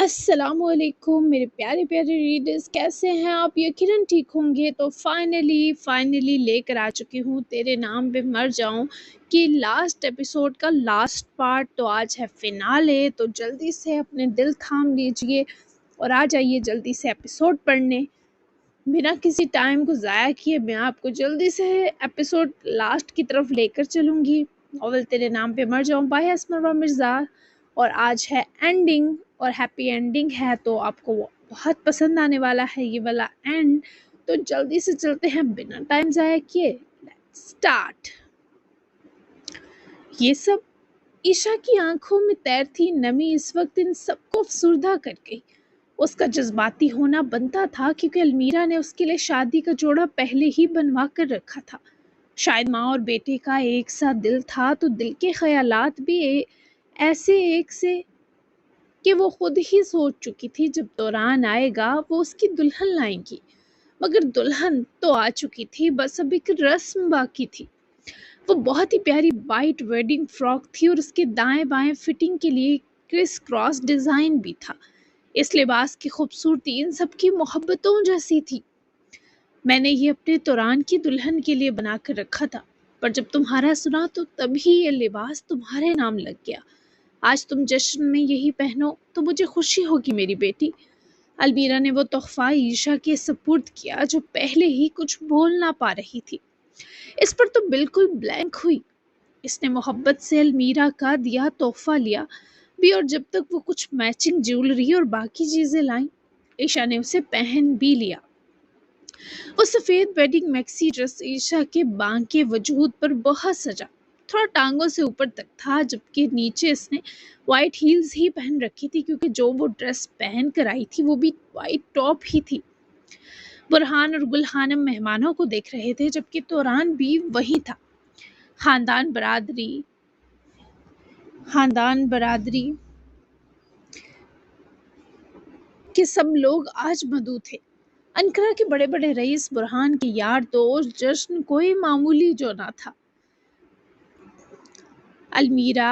السلام علیکم میرے پیارے پیارے ریڈرز، کیسے ہیں آپ؟ یقیناً ٹھیک ہوں گے۔ تو فائنلی لے کر آ چکی ہوں تیرے نام پہ مر جاؤں کہ لاسٹ ایپیسوڈ کا لاسٹ پارٹ۔ تو آج ہے فینالے، تو جلدی سے اپنے دل تھام لیجئے اور آ جائیے جلدی سے ایپیسوڈ پڑھنے۔ بنا کسی ٹائم کو ضائع کیے میں آپ کو جلدی سے ایپیسوڈ لاسٹ کی طرف لے کر چلوں گی۔ اول تیرے نام پہ مر جاؤں بائی اسمروا مرزا، اور آج ہے اینڈنگ اور ہیپی اینڈنگ ہے، تو آپ کو بہت پسند آنے والا ہے یہ والا اینڈ۔ تو جلدی سے چلتے ہیں بنا ٹائم ضائع کیے، لیٹس سٹارٹ۔ یہ سب عشا کی آنکھوں میں تیرتی نمی اس وقت ان سب کو افسردہ کر گئی۔ اس کا جذباتی ہونا بنتا تھا کیونکہ المیرا نے اس کے لیے شادی کا جوڑا پہلے ہی بنوا کر رکھا تھا۔ شاید ماں اور بیٹے کا ایک سا دل تھا، تو دل کے خیالات بھی ایسے ایک سے کہ وہ خود ہی سوچ چکی تھی جب دوران آئے گا وہ اس کی دلہن لائیں گی، مگر دلہن تو آ چکی تھی، بس اب ایک رسم باقی تھی۔ وہ بہت ہی پیاری وائٹ ویڈنگ فراک تھی اور اس کے دائیں بائیں فٹنگ کے لیے کرس کراس ڈیزائن بھی تھا۔ اس لباس کی خوبصورتی ان سب کی محبتوں جیسی تھی۔ میں نے یہ اپنے توران کی دلہن کے لیے بنا کر رکھا تھا، پر جب تمہارا سنا تو تبھی یہ لباس تمہارے نام لگ گیا۔ آج تم جشن میں یہی پہنو تو مجھے خوشی ہوگی میری بیٹی۔ المیرا نے وہ تحفہ عشا کے سپرد کیا جو پہلے ہی کچھ بول نہ پا رہی تھی۔ اس پر تو بالکل بلینک ہوئی۔ اس نے محبت سے المیرا کا دیا تحفہ لیا بھی، اور جب تک وہ کچھ میچنگ جیولری اور باقی چیزیں لائیں، عشا نے اسے پہن بھی لیا۔ وہ سفید ویڈنگ میکسی ڈریس عشا کے بانکے وجود پر بہت سجا، تھوڑا ٹانگوں سے اوپر تک تھا، جبکہ نیچے اس نے وائٹ ہیلز ہی پہن رکھی تھی کیونکہ جو وہ ڈریس پہن کر آئی تھی وہ بھی وائٹ ٹاپ ہی تھی۔ برہان اور گلحانم مہمانوں کو دیکھ رہے تھے جبکہ توران بھی وہی تھا۔ خاندان برادری کے سب لوگ آج مدعو تھے۔ انقرہ کے بڑے بڑے رئیس، برہان کے یار دوست، جشن کوئی معمولی جو نہ تھا۔ المیرا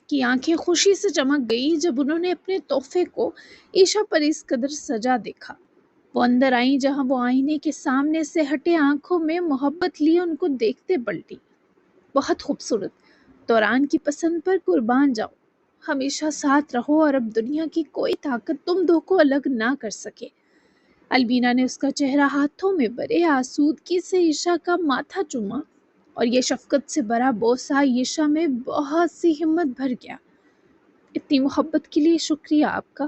کی آنکھیں خوشی سے چمک گئی جب انہوں نے اپنے تحفے کو عشا پر اس قدر سجا دیکھا۔ وہ اندر آئیں جہاں وہ آئینے کے سامنے سے ہٹے آنکھوں میں محبت لیے ان کو دیکھتے پلٹی۔ بہت خوبصورت، توران کی پسند پر قربان جاؤ، ہمیشہ ساتھ رہو اور اب دنیا کی کوئی طاقت تم دو کو الگ نہ کر سکے۔ المیرا نے اس کا چہرہ ہاتھوں میں بڑے آسودگی سے عشا کا ماتھا چوما، اور یہ شفقت سے بھرا بوسہ عشا میں بہت سی ہمت بھر گیا۔ اتنی محبت کے لیے شکریہ آپ کا۔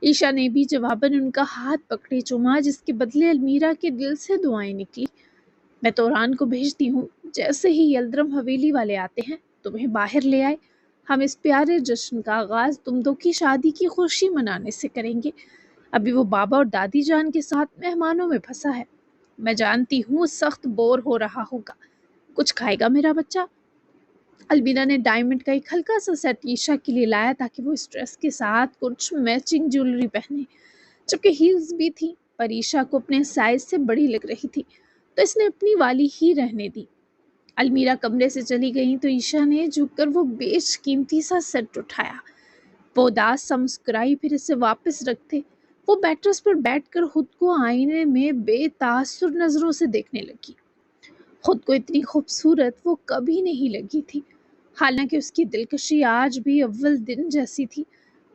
عشا نے بھی جواباً ان کا ہاتھ پکڑے چوما، جس کے بدلے المیرا کے دل سے دعائیں نکلی۔ میں توران کو بھیجتی ہوں، جیسے ہی یلدرم حویلی والے آتے ہیں تمہیں باہر لے آئے۔ ہم اس پیارے جشن کا آغاز تم دو کی شادی کی خوشی منانے سے کریں گے۔ ابھی وہ بابا اور دادی جان کے ساتھ مہمانوں میں پھنسا ہے، میں جانتی ہوں سخت بور ہو رہا ہوگا۔ کچھ کھائے گا میرا بچہ؟ المیرا نے ڈائمنڈ کا ایک ہلکا سا سیٹ عشا کے لیے لایا تاکہ وہ اس ڈریس کے ساتھ کچھ میچنگ جیولری پہنے، جبکہ ہیلز بھی تھی، پر عشا کو اپنے سائز سے بڑی لگ رہی تھی تو اس نے اپنی والی ہی رہنے دی۔ المیرا کمرے سے چلی گئی تو عشا نے جھک کر وہ بیش قیمتی سا سیٹ اٹھایا۔ وہ اداس سا مسکرائی، پھر اسے واپس رکھتے وہ بیٹرس پر بیٹھ کر خود کو آئینے میں بے تاثر نظروں سے دیکھنے لگی۔ خود کو اتنی خوبصورت وہ کبھی نہیں لگی تھی، حالانکہ اس کی دلکشی آج بھی اول دن جیسی تھی،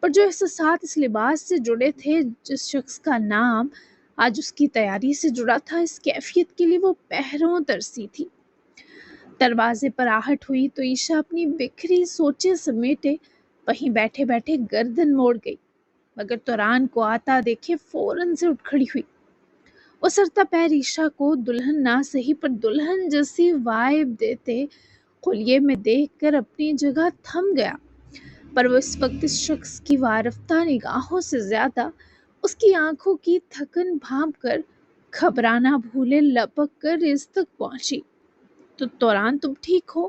پر جو احساسات اس لباس سے جڑے تھے، جس شخص کا نام آج اس کی تیاری سے جڑا تھا، اس کیفیت کے لیے وہ پہروں ترسی تھی۔ دروازے پر آہٹ ہوئی تو عشا اپنی بکھری سوچیں سمیٹے وہیں بیٹھے بیٹھے گردن موڑ گئی، مگر توران کو آتا دیکھے فوراً سے اٹھ کھڑی ہوئی۔ وہ سرتا پیر عشا کو دلہن نہ سہی پر دلہن جیسی وائب دیتے خلیے میں دیکھ کر اپنی جگہ تھم گیا، پر وہ اس وقت اس شخص کی وارفتہ نگاہوں سے زیادہ اس کی آنکھوں کی تھکن بھانپ کر گھبرانا بھولے لپک کر اس تک پہنچی۔ تو توران تم ٹھیک ہو؟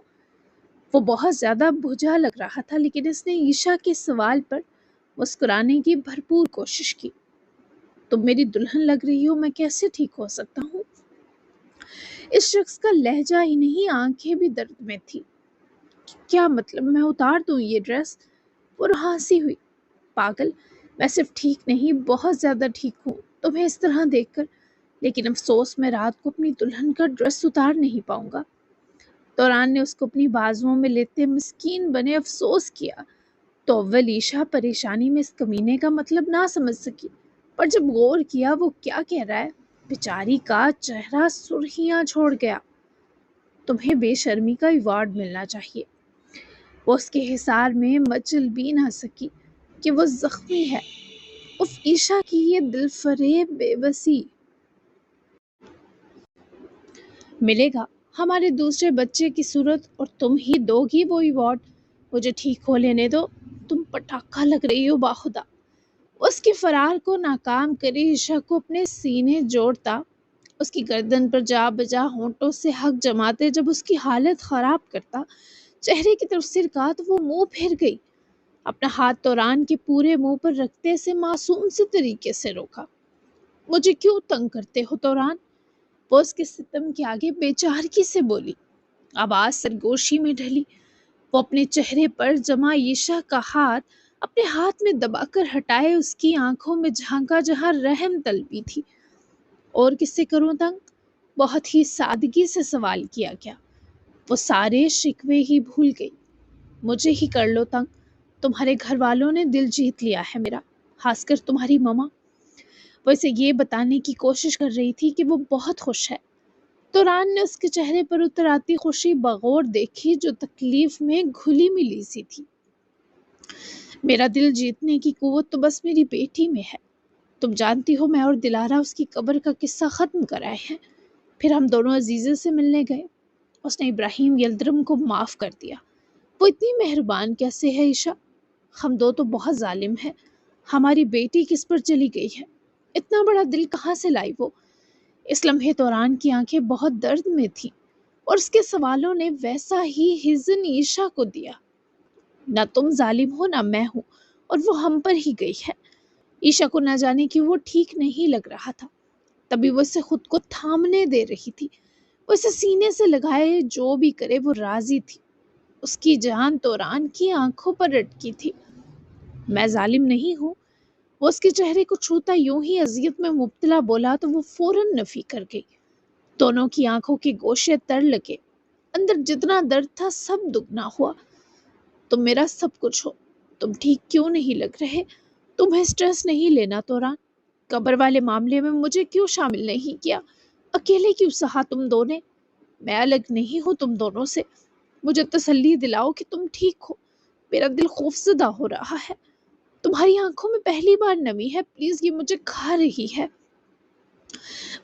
وہ بہت زیادہ بجھا لگ رہا تھا، لیکن اس نے عشا کے سوال پر مسکرانے کی بھرپور کوشش کی۔ تم میری دلہن لگ رہی ہو، میں کیسے ٹھیک ہو سکتا ہوں؟ اس شخص کا لہجہ ہی نہیں، آنکھیں بھی درد میں تھی۔ کیا مطلب؟ میں اتار دوں یہ ڈریس؟ وہ ہنسی ہوئی۔ پاگل، میں صرف ٹھیک نہیں بہت زیادہ ٹھیک ہوں تمہیں اس طرح دیکھ کر، لیکن افسوس میں رات کو اپنی دلہن کا ڈریس اتار نہیں پاؤں گا۔ دوران نے اس کو اپنی بازوؤں میں لیتے مسکین بنے افسوس کیا۔ تو اول عیشا پریشانی میں اس کمینے کا مطلب نہ سمجھ سکی، پر جب غور کیا وہ کیا کہہ رہا ہے، بیچاری کا چہرہ سرخیاں چھوڑ گیا۔ تمہیں بے شرمی کا ایوارڈ ملنا چاہیے۔ وہ اس کے حصار میں مچل بھی نہ سکی کہ وہ زخمی ہے۔ اف عیشا کی یہ دل فریب بے بسی۔ ملے گا ہمارے دوسرے بچے کی صورت اور تم ہی دو گی وہ ایوارڈ۔ مجھے ٹھیک ہو لینے دو، تم پٹاخہ لگ رہی ہو باخدا۔ اس کے فرار کو ناکام کری عیشا کو اپنے سینے جوڑتا، اس کی گردن پر جا بجا ہونٹوں سے حق جماتے جب اس کی حالت خراب کرتا، چہرے کی طرف سر کا تو وہ منہ پھر گئی۔ اپنا ہاتھ توران کے پورے منہ پر رکھتے سے معصوم سے طریقے سے روکا۔ مجھے کیوں تنگ کرتے ہو توران؟ وہ اس کے ستم کے آگے بیچارگی سے بولی۔ آواز سرگوشی میں ڈھلی۔ وہ اپنے چہرے پر جمع عیشا کا ہاتھ اپنے ہاتھ میں دبا کر ہٹائے اس کی آنکھوں میں جھانکا جہاں رحم طلبی تھی۔ اور کس سے کروں تنگ؟ بہت ہی سادگی سے سوال کیا گیا۔ وہ سارے شکوے ہی بھول گئی۔ مجھے ہی کر لو تنگ، تمہارے گھر والوں نے دل جیت لیا ہے میرا، خاص کر تمہاری ماما۔ وہ اسے یہ بتانے کی کوشش کر رہی تھی کہ وہ بہت خوش ہے۔ توران نے اس کے چہرے پر اتر آتی خوشی بغور دیکھی جو تکلیف میں گھلی ملی سی تھی۔ میرا دل جیتنے کی قوت تو بس میری بیٹی میں ہے۔ تم جانتی ہو میں اور دلارا اس کی قبر کا قصہ ختم کرائے ہیں، پھر ہم دونوں عزیزے سے ملنے گئے۔ اس نے ابراہیم یلدرم کو معاف کر دیا۔ وہ اتنی مہربان کیسے ہے عیشا؟ ہم دو تو بہت ظالم ہیں۔ ہماری بیٹی کس پر چلی گئی ہے؟ اتنا بڑا دل کہاں سے لائی وہ؟ اس لمحے توران کی آنکھیں بہت درد میں تھیں اور اس کے سوالوں نے ویسا ہی حزن عیشا کو دیا۔ نہ تم ظالم ہو نہ میں ہوں، اور وہ ہم پر ہی گئی ہے۔ عیشا کو نہ جانے کہ وہ ٹھیک نہیں لگ رہا تھا، تبھی وہ اسے خود کو تھامنے دے رہی تھی۔ وہ اسے سینے سے لگائے جو بھی کرے وہ راضی تھی۔ اس کی جان توران کی آنکھوں پر اٹکی تھی۔ میں ظالم نہیں ہوں۔ وہ اس کے چہرے کو چھوتا یوں ہی اذیت میں مبتلا بولا تو وہ فوراً نفی کر گئی۔ دونوں کی آنکھوں کے گوشے تر لگے، اندر جتنا درد تھا سب دگنا ہوا۔ تم میرا سب کچھ ہو، تم ٹھیک کیوں نہیں لگ رہے؟ تمہیں سٹریس نہیں لینا توران؟ قبر والے معاملے میں مجھے کیوں شامل نہیں کیا؟ اکیلے کیوں سہا تم دو نے؟ میں الگ نہیں ہوں تم دونوں سے۔ مجھے تسلی دلاؤ کہ تم ٹھیک ہو، میرا دل خوفزدہ ہو رہا ہے۔ تمہاری آنکھوں میں پہلی بار نمی ہے، پلیز یہ مجھے کھا رہی ہے۔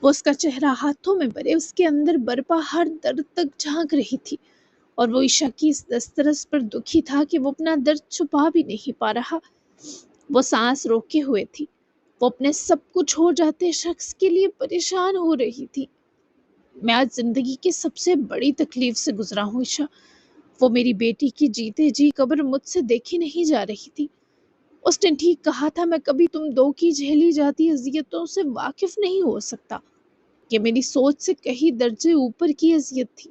وہ اس کا چہرہ ہاتھوں میں بھرے اس کے اندر برپا ہر درد تک جھانک رہی تھی، اور وہ عیشا کی اس دسترس پر دکھی تھا کہ وہ اپنا درد چھپا بھی نہیں پا رہا۔ وہ سانس روکے ہوئے تھی۔ وہ اپنے سب کچھ ہو جاتے شخص کے لیے پریشان ہو رہی تھی۔ میں آج زندگی کی سب سے بڑی تکلیف سے گزرا ہوں عیشا۔ وہ میری بیٹی کی جیتے جی قبر مجھ سے دیکھی نہیں جا رہی تھی۔ اس نے ٹھیک کہا تھا، میں کبھی تم دو کی جھیلی جاتی اذیتوں سے واقف نہیں ہو سکتا۔ یہ میری سوچ سے کہیں درجے اوپر کی اذیت تھی۔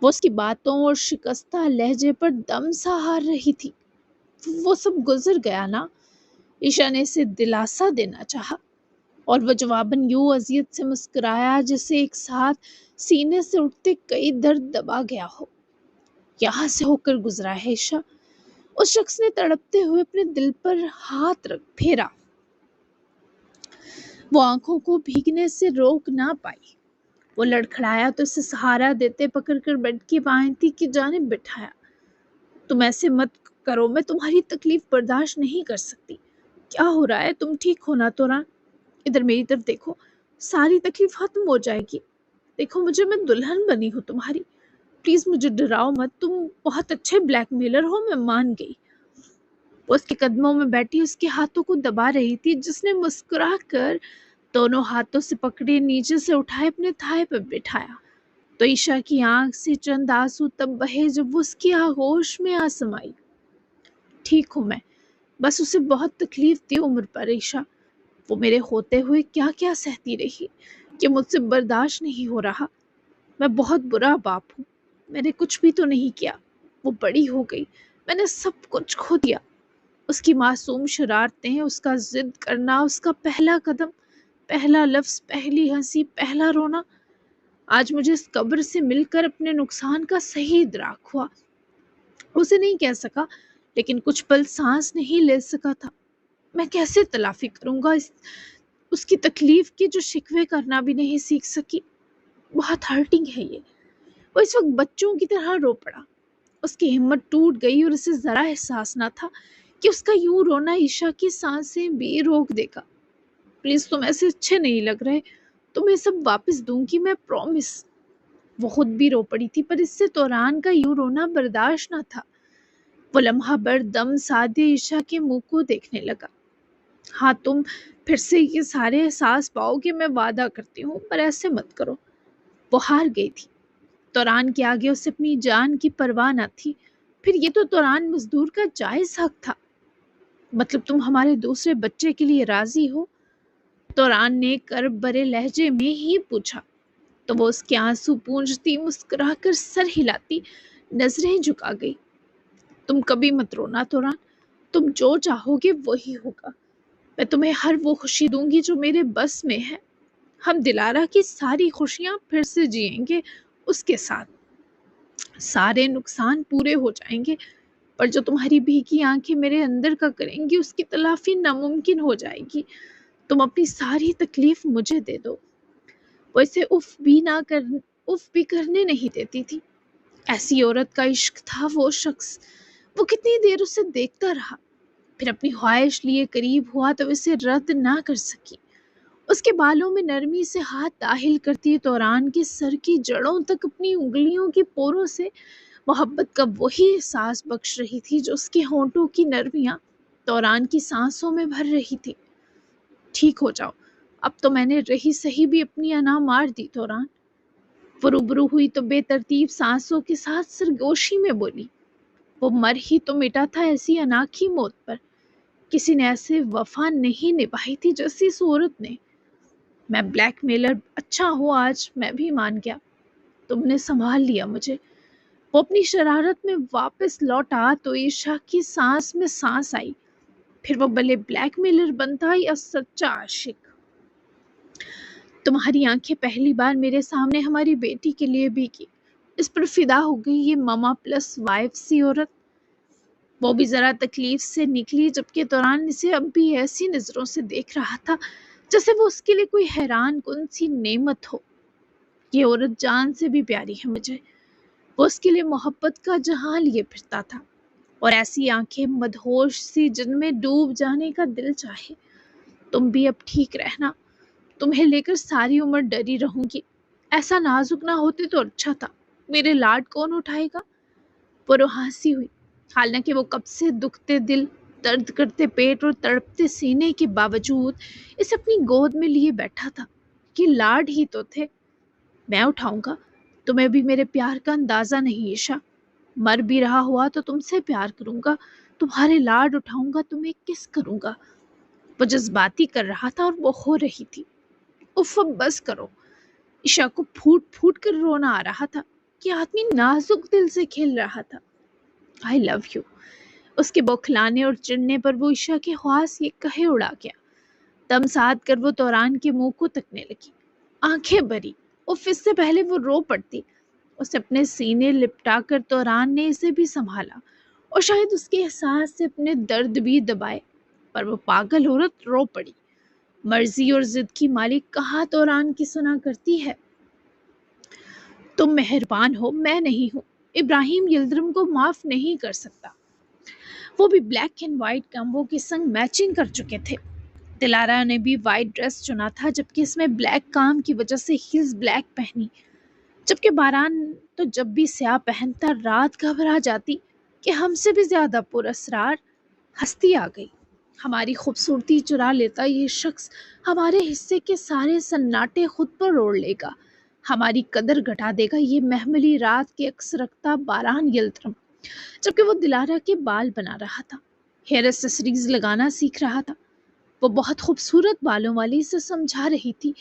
وہ اس کی باتوں اور شکستہ لہجے پر دم سہار رہی تھی۔ وہ سب گزر گیا نا؟ عیشا نے اسے دلاسا دینا چاہا، اور وہ جواباً یوں اذیت سے مسکرایا جسے ایک ساتھ سینے سے اٹھتے کئی درد دبا گیا ہو۔ یہاں سے ہو کر گزرا ہے عیشا؟ اس شخص نے تڑپتے ہوئے اپنے دل پر ہاتھ رکھ پھیرا۔ وہ آنکھوں کو بھیگنے سے روک نہ پائی۔ وہ لڑکھڑایا تو اسے سہارا دیتے پکڑ کر بیڈ کی بائیں کی جانب بٹھایا۔ تم ایسے مت کرو، میں تمہاری تکلیف برداشت نہیں کر سکتی۔ کیا ہو رہا ہے؟ تم ٹھیک ہونا توران؟ ادھر میری طرف دیکھو، ساری تکلیف ختم ہو جائے گی۔ دیکھو مجھے، میں دلہن بنی ہوں تمہاری، پلیز مجھے ڈراؤ مت۔ تم بہت اچھے بلیک میلر ہو، میں مان گئی۔ وہ اس کے قدموں میں بیٹھی اس کے ہاتھوں کو دبا رہی تھی، جس نے مسکرا کر دونوں ہاتھوں سے پکڑے نیچے سے اٹھائے اپنے تھائے پر بٹھایا۔ تو عیشا کی آنکھ سے چند آنسو تب بہے جب وہ اس کی آغوش میں آ سمائی۔ ٹھیک ہوں میں، بس اسے بہت تکلیف دی عمر پر عیشا۔ وہ میرے ہوتے ہوئے کیا کیا سہتی رہی کہ مجھ سے برداشت نہیں ہو رہا۔ میں بہت برا باپ ہوں، میں نے کچھ بھی تو نہیں کیا۔ وہ بڑی ہو گئی، میں نے سب کچھ کھو دیا۔ اس کی معصوم شرارتیں، اس کا ضد کرنا، اس کا پہلا قدم، پہلا لفظ، پہلی ہنسی، پہلا رونا، آج مجھے اس قبر سے مل کر اپنے نقصان کا صحیح ادراک ہوا۔ اسے نہیں کہہ سکا، لیکن کچھ پل سانس نہیں لے سکا تھا۔ میں کیسے تلافی کروں گا اس کی تکلیف کی جو شکوے کرنا بھی نہیں سیکھ سکی؟ بہت ہرٹنگ ہے یہ۔ وہ اس وقت بچوں کی طرح رو پڑا۔ اس کی ہمت ٹوٹ گئی اور اسے ذرا احساس نہ تھا کہ اس کا یوں رونا عشا کی سانسیں بھی روک دے گا۔ پلیز، تم ایسے اچھے نہیں لگ رہے، تمہیں سب واپس دوں گی، میں پرومس۔ وہ خود بھی رو پڑی تھی، پر اس سے توران کا یوں رونا برداشت نہ تھا۔ وہ لمحہ بھر دم سادے عشا کے منہ کو دیکھنے لگا۔ ہاں، تم پھر سے یہ سارے احساس پاؤ گے، میں وعدہ کرتی ہوں، پر ایسے مت کرو۔ وہ ہار گئی تھی۔ توران کے آگے اسے اپنی جان کی پرواہ نہ تھی۔ پھر یہ تو توران مزدور کا جائز حق تھا۔ مطلب تم ہمارے دوسرے بچے کے لیے راضی ہو؟ توران نے کرب برے لہجے میں ہی پوچھا، تو وہ اس کے آنسو پونجتی، مسکرا کر سر ہلاتی، نظریں جھکا گئی۔ تم کبھی مت رونا توران، تم جو چاہو گے وہی ہوگا۔ میں تمہیں ہر وہ خوشی دوں گی جو میرے بس میں ہے۔ ہم دلارا کی ساری خوشیاں پھر سے جئیں گے اس کے ساتھ۔ سارے نقصان پورے ہو جائیں گے، پر جو تمہاری بھیگی آنکھیں میرے اندر کا کریں گی اس کی تلافی ناممکن ہو جائے گی۔ تم اپنی ساری تکلیف مجھے دے دو۔ وہ اسے اف بھی کرنے نہیں دیتی تھی۔ ایسی عورت کا عشق تھا وہ شخص۔ وہ کتنی دیر اسے دیکھتا رہا، پھر اپنی خواہش لیے قریب ہوا تو اسے رد نہ کر سکی۔ اس کے بالوں میں نرمی سے ہاتھ داخل کرتی توران کے سر کی جڑوں تک اپنی انگلیوں کی پوروں سے محبت کا وہی احساس بخش رہی تھی جو اس کے ہونٹوں کی نرمیاں توران کی سانسوں میں بھر رہی تھی۔ ٹھیک ہو جاؤ، اب تو میں نے رہی سہی بھی اپنی انا مار دی توران۔ وہ روبرو ہوئی تو بے ترتیب سانسوں کے ساتھ سرگوشی میں بولی، وہ مر ہی تو مٹا تھا ایسی اناکھی موت پر۔ کسی نے ایسے وفا نہیں نبھائی تھی جیسی اس عورت نے۔ میں بلیک میلر اچھا ہوں، آج میں بھی مان گیا۔ تم نے سنبھال لیا مجھے۔ وہ اپنی شرارت میں واپس لوٹا تو عشا کی سانس میں سانس آئی۔ پھر وہ بھلے بلیک میلر بنتا یا سچا عاشق۔ تمہاری آنکھیں پہلی بار میرے سامنے ہماری بیٹی کے لیے بھی کی، اس پر فدا ہو گئی یہ ماما پلس وائف سی عورت۔ وہ بھی ذرا تکلیف سے نکلی، جبکہ توران اسے اب بھی ایسی نظروں سے دیکھ رہا تھا جیسے وہ اس کے لیے کوئی حیران کن سی نعمت ہو۔ یہ عورت جان سے بھی پیاری ہے مجھے۔ وہ اس کے لیے محبت کا جہاں لیے پھرتا تھا، اور ایسی آنکھیں مدہوش سی جن میں ڈوب جانے کا دل چاہے۔ تم بھی اب ٹھیک رہنا، تمہیں لے کر ساری عمر ڈری رہوں گی۔ ایسا نازک نہ ہوتے تو اچھا تھا، میرے لاڈ کون اٹھائے گا؟ وہ ہنسی ہوئی، حالانکہ وہ کب سے دکھتے دل، درد کرتے پیٹ اور تڑپتے سینے کے باوجود اسے اپنی گود میں لیے بیٹھا تھا۔ یہ لاڈ ہی تو تھے۔ میں اٹھاؤں گا، تمہیں بھی میرے پیار کا اندازہ نہیں عشا۔ مر بھی رہا ہوا تو تم سے پیار کروں گا، تمہارے لاڈ اٹھاؤں گا، تمہیں کس کروں گا۔ وہ جذباتی کر رہا تھا اور وہ ہو رہی تھی۔ اف، اب بس کرو۔ عشا کو پھوٹ پھوٹ کر رونا آ رہا تھا۔ یہ آدمی نازک دل سے کھیل رہا تھا۔ I love you۔ اس کے بوکھلانے اور چڑھنے پر وہ عشا کے خواص یہ کہے اڑا گیا۔ دم ساتھ کر وہ توران کے منہ کو تکنے لگی، آنکھیں بھری۔ اف، اس سے پہلے وہ رو پڑتی۔ اسے اپنے سینے لپٹا کر توران نے اسے بھی سنبھالا، اور شاید اس کے احساس سے اپنے درد بھی دبائے، پر وہ پاگل عورت رو پڑی۔ مرضی اور ضد کی مالک کہاں توران کی سنا کرتی ہے۔ تم مہربان ہو، میں نہیں ہوں۔ ابراہیم یلدرم کو معاف نہیں کر سکتا۔ وہ بھی بلیک اینڈ وائٹ کمبو کے سنگ میچنگ کر چکے تھے۔ دلارا نے بھی وائٹ ڈریس چنا تھا، جبکہ اس میں بلیک کام کی وجہ سے ہیلز بلیک پہنی، جبکہ باران تو جب بھی سیاہ پہنتا رات گھبرا جاتی کہ ہم سے بھی زیادہ پر اسرار ہستی آ گئی۔ ہماری خوبصورتی چرا لیتا یہ شخص، ہمارے حصے کے سارے سناٹے خود پر اوڑھ لے گا، ہماری قدر گھٹا دے گا یہ محملی رات کے عکس رکھتا باران یلدرم۔ جبکہ وہ دلارا کے بال بنا رہا تھا، ہیئر ایسیسریز لگانا سیکھ رہا تھا۔ وہ بہت خوبصورت بالوں والی سے سمجھا رہی تھی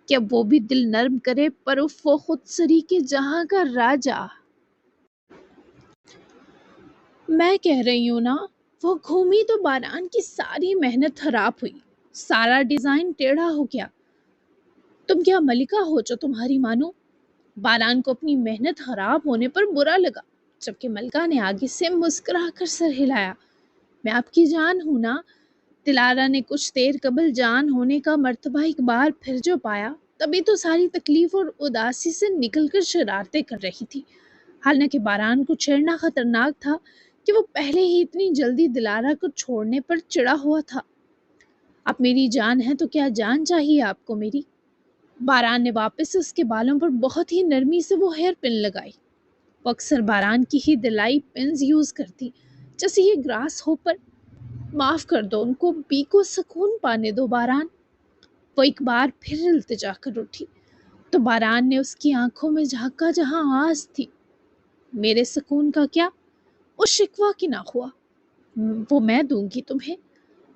کہ اب وہ بھی دل نرم کرے، پر وہ خود سری کے جہاں کا راجا۔ میں کہہ رہی ہوں نا، وہ گھومی تو باران کی ساری محنت خراب ہوئی، سارا ڈیزائن ٹیڑھا ہو گیا۔ تم کیا ملکہ ہو جو تمہاری مانو؟ باران کو اپنی محنت خراب ہونے پر برا لگا، جبکہ ملکہ نے آگے سے مسکرا کر سر ہلایا۔ میں آپ کی جان ہوں نا؟ دلارا نے کچھ دیر قبل جان ہونے کا مرتبہ ایک بار پھر جو پایا، تبھی تو ساری تکلیف اور اداسی سے نکل کر شرارتیں کر رہی تھی۔ حالانکہ باران کو چھیڑنا خطرناک تھا کہ وہ پہلے ہی اتنی جلدی دلارا کو چھوڑنے پر چڑا ہوا تھا۔ آپ میری جان ہے تو کیا جان چاہیے آپ کو میری؟ باران نے واپس اس کے بالوں پر بہت ہی نرمی سے وہ ہیئر پن لگائی۔ وہ اکثر باران کی ہی دلائی پنز یوز کرتی، جیسے یہ گراس ہوپر۔ معاف کر دو ان کو، بی کو سکون پانے دو باران۔ وہ ایک بار پھر التجا کر اٹھی تو باران نے اس کی آنکھوں میں جھانکا جہاں آس تھی۔ میرے سکون کا کیا؟ اس شکوہ کی نہ ہوا، وہ میں دوں گی تمہیں،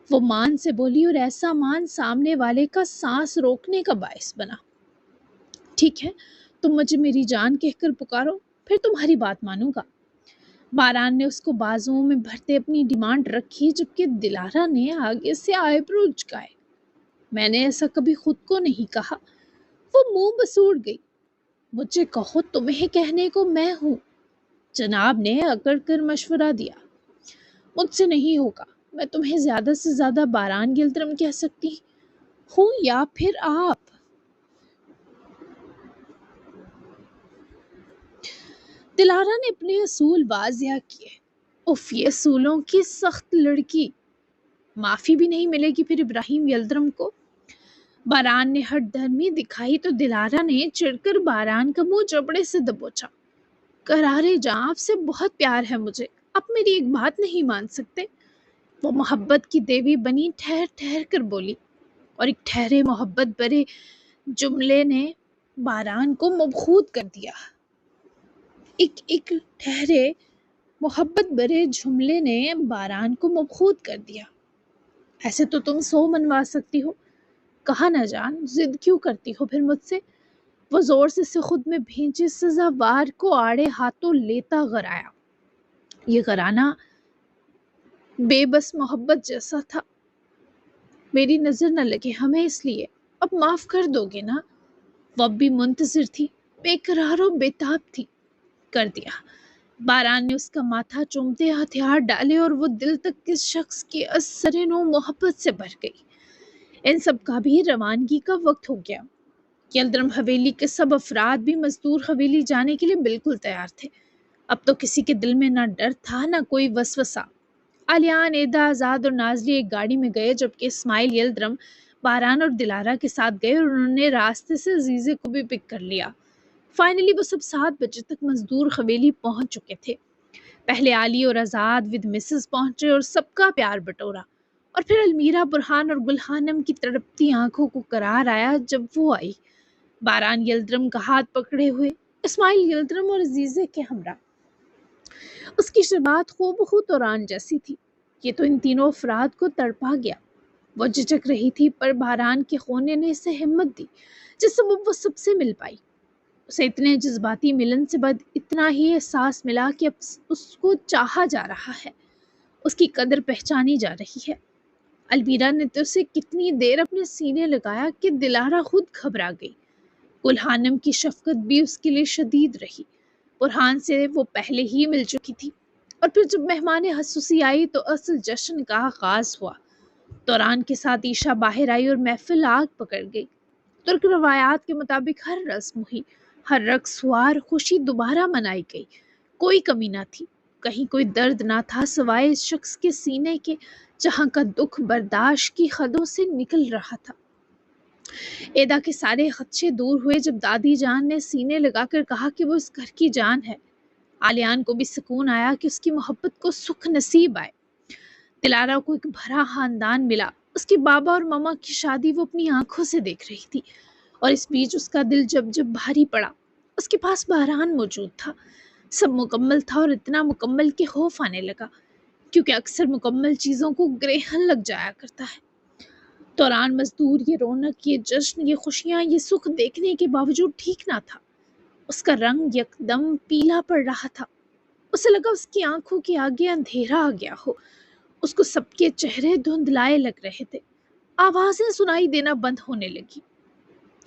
وہ مان سے بولی، اور ایسا مان سامنے والے کا سانس روکنے کا باعث بنا۔ ٹھیک ہے، تم مجھے میری جان کہہ کر پکارو، پھر تمہاری بات مانوں گا۔ باران نے اس کو بازوؤں میں بھرتے اپنی ڈیمانڈ رکھی، جبکہ دلارا نے آگے سے آئی برو جھکائے۔ میں نے ایسا کبھی خود کو نہیں کہا۔ وہ منہ بسوڑ گئی۔ مجھے کہو، تمہیں کہنے کو میں ہوں۔ جناب نے اکڑ کر مشورہ دیا۔ مجھ سے نہیں ہوگا، میں تمہیں زیادہ سے زیادہ باران گلترم کہہ سکتی ہوں یا پھر آپ۔ دلارا نے اپنے اصول واضح کیے۔ اف، یہ اصولوں کی سخت لڑکی، معافی بھی نہیں ملے گی پھر ابراہیم یلدرم کو۔ باران نے ہٹ دھرمی دکھائی تو دلارا نے چڑھ کر باران کا منہ چپڑے سے دبوچا۔ کرارے جاں، آپ سے بہت پیار ہے مجھے، آپ میری ایک بات نہیں مان سکتے؟ وہ محبت کی دیوی بنی ٹھہر ٹھہر کر بولی، اور ایک ٹھہرے محبت برے جملے نے باران کو مبخود کر دیا۔ ایک ٹھہرے محبت برے جملے نے باران کو مبخود کر دیا۔ ایسے تو تم 100 منوا سکتی ہو، کہا نہ جان، ضد کیوں کرتی ہو پھر مجھ سے؟ وہ زور سے خود میں بھینچے سزاوار کو آڑے ہاتھوں لیتا غرایا۔ یہ غرانہ بے بس محبت جیسا تھا۔ میری نظر نہ لگے ہمیں، اس لیے اب معاف کر دو گے نا؟ وہ اب بھی منتظر تھی، بے قرار و بےتاب تھی۔ کر دیا۔ باران نے اس کا ماتھا چومتے ہتھیار ڈالے اور وہ دل تک کس شخص کی اثر نو محبت سے بھر گئی۔ ان سب کا بھی روانگی کا وقت ہو گیا۔ یلدرم حویلی کے سب افراد بھی مزدور حویلی جانے کے لیے بالکل تیار تھے۔ اب تو کسی کے دل میں نہ ڈر تھا نہ کوئی وسوسہ۔ آلیان، ایدا، آزاد اور نازلی ایک گاڑی میں گئے، جبکہ اسماعیل یلدرم باران اور دلارا کے ساتھ گئے اور انہوں نے راستے سے عزیزے کو بھی پک کر لیا۔ فائنلی وہ سب 7 بجے تک مزدور حویلی پہنچ چکے تھے۔ پہلے علی اور آزاد ود مسز پہنچے اور سب کا پیار بٹورا، اور پھر المیرا، برہان اور گلحانم کی تڑپتی آنکھوں کو قرار آیا جب وہ آئی، باران یلدرم کا ہاتھ پکڑے ہوئے، اسماعیل یلدرم اور عزیزے کے ہمراہ۔ اس کی شباہت ہو بہو توران جیسی تھی۔ یہ تو ان تینوں افراد کو تڑپا گیا۔ وہ جھجک رہی تھی، پر باران کے خونے نے اسے ہمت دی جس سبب وہ سب سے مل پائی۔ اسے اتنے جذباتی ملن سے بعد اتنا ہی احساس ملا کہ اب اس کو چاہا جا رہا ہے، اس کی قدر پہچانی جا رہی ہے۔ المیرا نے تو اسے کتنی دیر اپنے سینے لگایا کہ دلارا خود گھبرا گئی۔ گلحانم کی شفقت بھی اس کے لیے شدید رہی۔ برہان سے وہ پہلے ہی مل چکی تھی، اور پھر جب مہمان خصوصی آئی تو اصل جشن کا آغاز ہوا۔ توران کے ساتھ عیشا باہر آئی اور محفل آگ پکڑ گئی۔ ترک روایات کے مطابق ہر رسم ہوئی، ہر رقص ہوا اور خوشی دوبارہ منائی گئی۔ کوئی کمی نہ تھی، کہیں کوئی درد نہ تھا سوائے اس شخص کے سینے کے جہاں کا دکھ برداشت کی حدوں سے نکل رہا تھا۔ ایدا کے سارے خدشے دور ہوئے جب دادی جان نے سینے لگا کر کہا کہ وہ اس گھر کی جان ہے۔ آلیان کو بھی سکون آیا کہ اس کی محبت کو سکھ نصیب آئے۔ دلارا کو ایک بھرا خاندان ملا۔ اس کے بابا اور ماما کی شادی وہ اپنی آنکھوں سے دیکھ رہی تھی، اور اس بیچ اس کا دل جب بھاری پڑا۔ اس کے پاس باران موجود تھا، سب مکمل تھا، اور اتنا مکمل کہ خوف آنے لگا، کیونکہ اکثر مکمل چیزوں کو گرہن لگ جایا کرتا ہے۔ توران مزدور، یہ رونق، یہ جشن، یہ خوشیاں، یہ سکھ دیکھنے کے باوجود ٹھیک نہ تھا۔ اس کا رنگ یکدم پیلا پڑ رہا تھا۔ اسے لگا اس کی آنکھوں کے آگے اندھیرا آ گیا ہو، اس کو سب کے چہرے دھندلائے لگ رہے تھے، آوازیں سنائی دینا بند ہونے لگی۔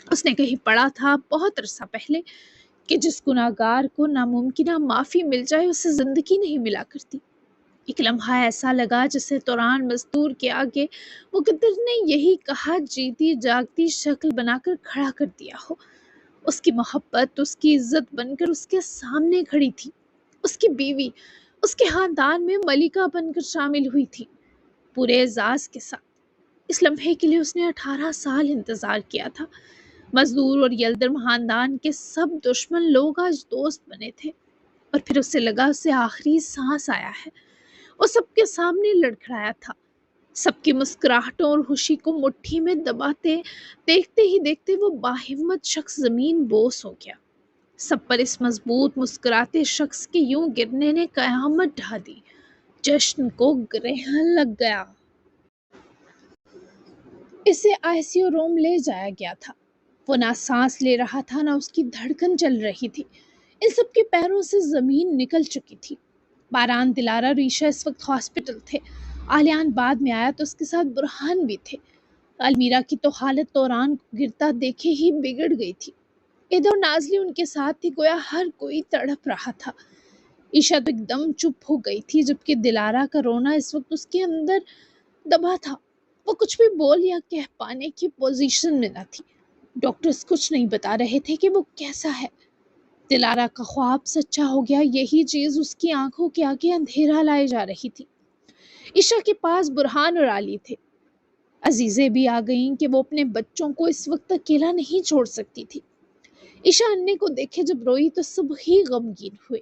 اس نے کہیں پڑھا تھا بہت عرصہ پہلے کہ جس گناہگار کو ناممکنہ معافی مل جائے اسے زندگی نہیں ملا کرتی۔ ایک لمحہ ایسا لگا جسے توران مزدور کے آگے مقدر نے یہی کہا جیتی جاگتی شکل بنا کر کھڑا کر دیا ہو۔ اس کی محبت اس کی عزت بن کر اس کے سامنے کھڑی تھی، اس کی بیوی اس کے خاندان میں ملکہ بن کر شامل ہوئی تھی، پورے اعزاز کے ساتھ۔ اس لمحے کے لیے اس نے 18 سال انتظار کیا تھا۔ مزدور اور یلدرم خاندان کے سب دشمن لوگ آج دوست بنے تھے، اور پھر اسے لگا اسے آخری سانس آیا ہے۔ وہ سب کے سامنے لڑکھڑایا تھا، سب کی مسکراہٹوں اور خوشی کو مٹھی میں دباتے دیکھتے ہی دیکھتے وہ باہمت شخص زمین بوس ہو گیا۔ سب پر اس مضبوط مسکراتے شخص کے یوں گرنے نے قیامت ڈھا دی۔ جشن کو گرہن لگ گیا۔ اسے ICU روم لے جایا گیا تھا۔ وہ نہ سانس لے رہا تھا نہ اس کی دھڑکن چل رہی تھی۔ ان سب کے پیروں سے زمین نکل چکی تھی۔ باران، دلارا، ریشا اس وقت ہاسپٹل تھے۔ آلیان بعد میں آیا تو اس کے ساتھ برہان بھی تھے۔ المیرا کی تو حالت توران کو گرتا دیکھے ہی بگڑ گئی تھی۔ ادھر نازلی ان کے ساتھ تھی، گویا ہر کوئی تڑپ رہا تھا۔ عیشا تو ایک دم چپ ہو گئی تھی، جبکہ دلارا کا رونا اس وقت اس کے اندر دبا تھا۔ وہ کچھ بھی بول یا کہہ پانے کی پوزیشن میں نہ تھی۔ ڈاکٹرز کچھ نہیں بتا رہے تھے کہ وہ کیسا ہے۔ دلارا کا خواب سچا ہو گیا، یہی چیز اس کی آنکھوں کے آگے اندھیرا لائے جا رہی تھی۔ عیشا کے پاس برہان اور علی تھے۔ عزیزیں بھی آ گئیں کہ وہ اپنے بچوں کو اس وقت اکیلا نہیں چھوڑ سکتی تھی۔ عیشا انے کو دیکھے جب روئی تو سب ہی غمگین ہوئے،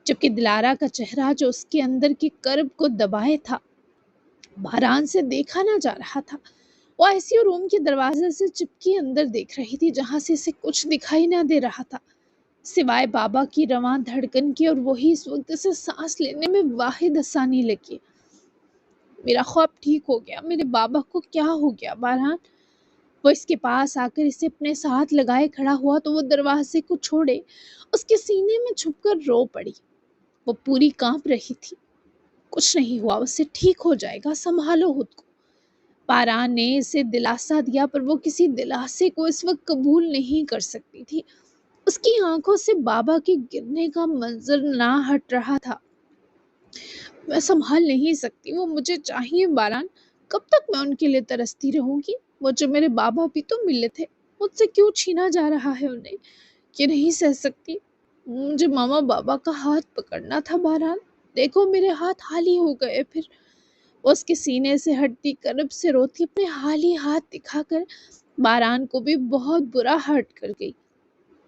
جبکہ دلارا کا چہرہ جو اس کے اندر کی کرب کو دبائے تھا، باران سے دیکھا نہ جا رہا تھا۔ وہ ICU روم کے دروازے سے چپکی اندر دیکھ رہی تھی، جہاں سے اسے کچھ دکھائی نہ دے رہا تھا سوائے بابا کی رواں دھڑکن کی، اور وہی اس وقت اسے سانس لینے میں واحد آسانی لگی۔ میرا خواب ٹھیک ہو گیا، میرے بابا کو کیا ہو گیا باران؟ وہ اس کے پاس آ کر اسے اپنے ساتھ لگائے کھڑا ہوا تو وہ دروازے کو چھوڑے اس کے سینے میں چھپ کر رو پڑی۔ وہ پوری کانپ رہی تھی۔ کچھ نہیں ہوا، اسے ٹھیک ہو جائے گا، سنبھالو خود کو۔ باران نے اسے دلاسا دیا، پر وہ کسی دلاسے کو اس وقت قبول نہیں کر سکتی تھی۔ اس کی آنکھوں سے بابا کے گرنے کا منظر نہ ہٹ رہا تھا۔ میں سنبھال نہیں سکتی، وہ مجھے چاہیے باران۔ کب تک میں ان کے لیے ترستی رہوں گی؟ مجھے میرے بابا بھی تو ملے تھے، مجھ سے کیوں چھینا جا رہا ہے انہیں؟ یہ نہیں سہ سکتی۔ مجھے ماما بابا کا ہاتھ پکڑنا تھا باران، دیکھو میرے ہاتھ خالی ہو گئے۔ پھر وہ اس کے سینے سے ہٹتی کرب سے روتی اپنے خالی ہاتھ دکھا کر باران کو بھی بہت برا ہرٹ کر گئی۔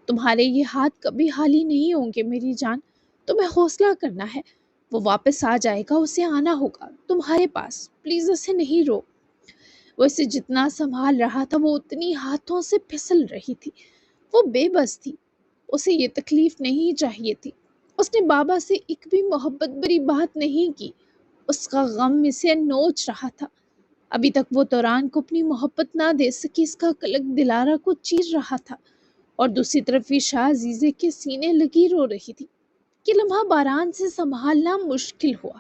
تمہارے یہ ہاتھ کبھی خالی نہیں ہوں گے میری جان، تمہیں حوصلہ کرنا ہے، وہ واپس آ جائے گا، اسے آنا ہوگا تمہارے پاس، پلیز اسے نہیں رو۔ وہ اسے جتنا سنبھال رہا تھا وہ اتنی ہاتھوں سے پھسل رہی تھی۔ وہ بے بس تھی، اسے یہ تکلیف نہیں چاہیے تھی۔ اس نے بابا سے ایک بھی محبت بری بات نہیں کی، اس کا غم اسے نوچ رہا تھا۔ ابھی تک وہ توران کو اپنی محبت نہ دے سکی، اس کا قلق دلارا کو چیر رہا تھا، اور دوسری طرف عیشا عزیزے کے سینے لگی رو رہی تھی۔ یہ لمحہ باران سے سنبھالنا مشکل ہوا۔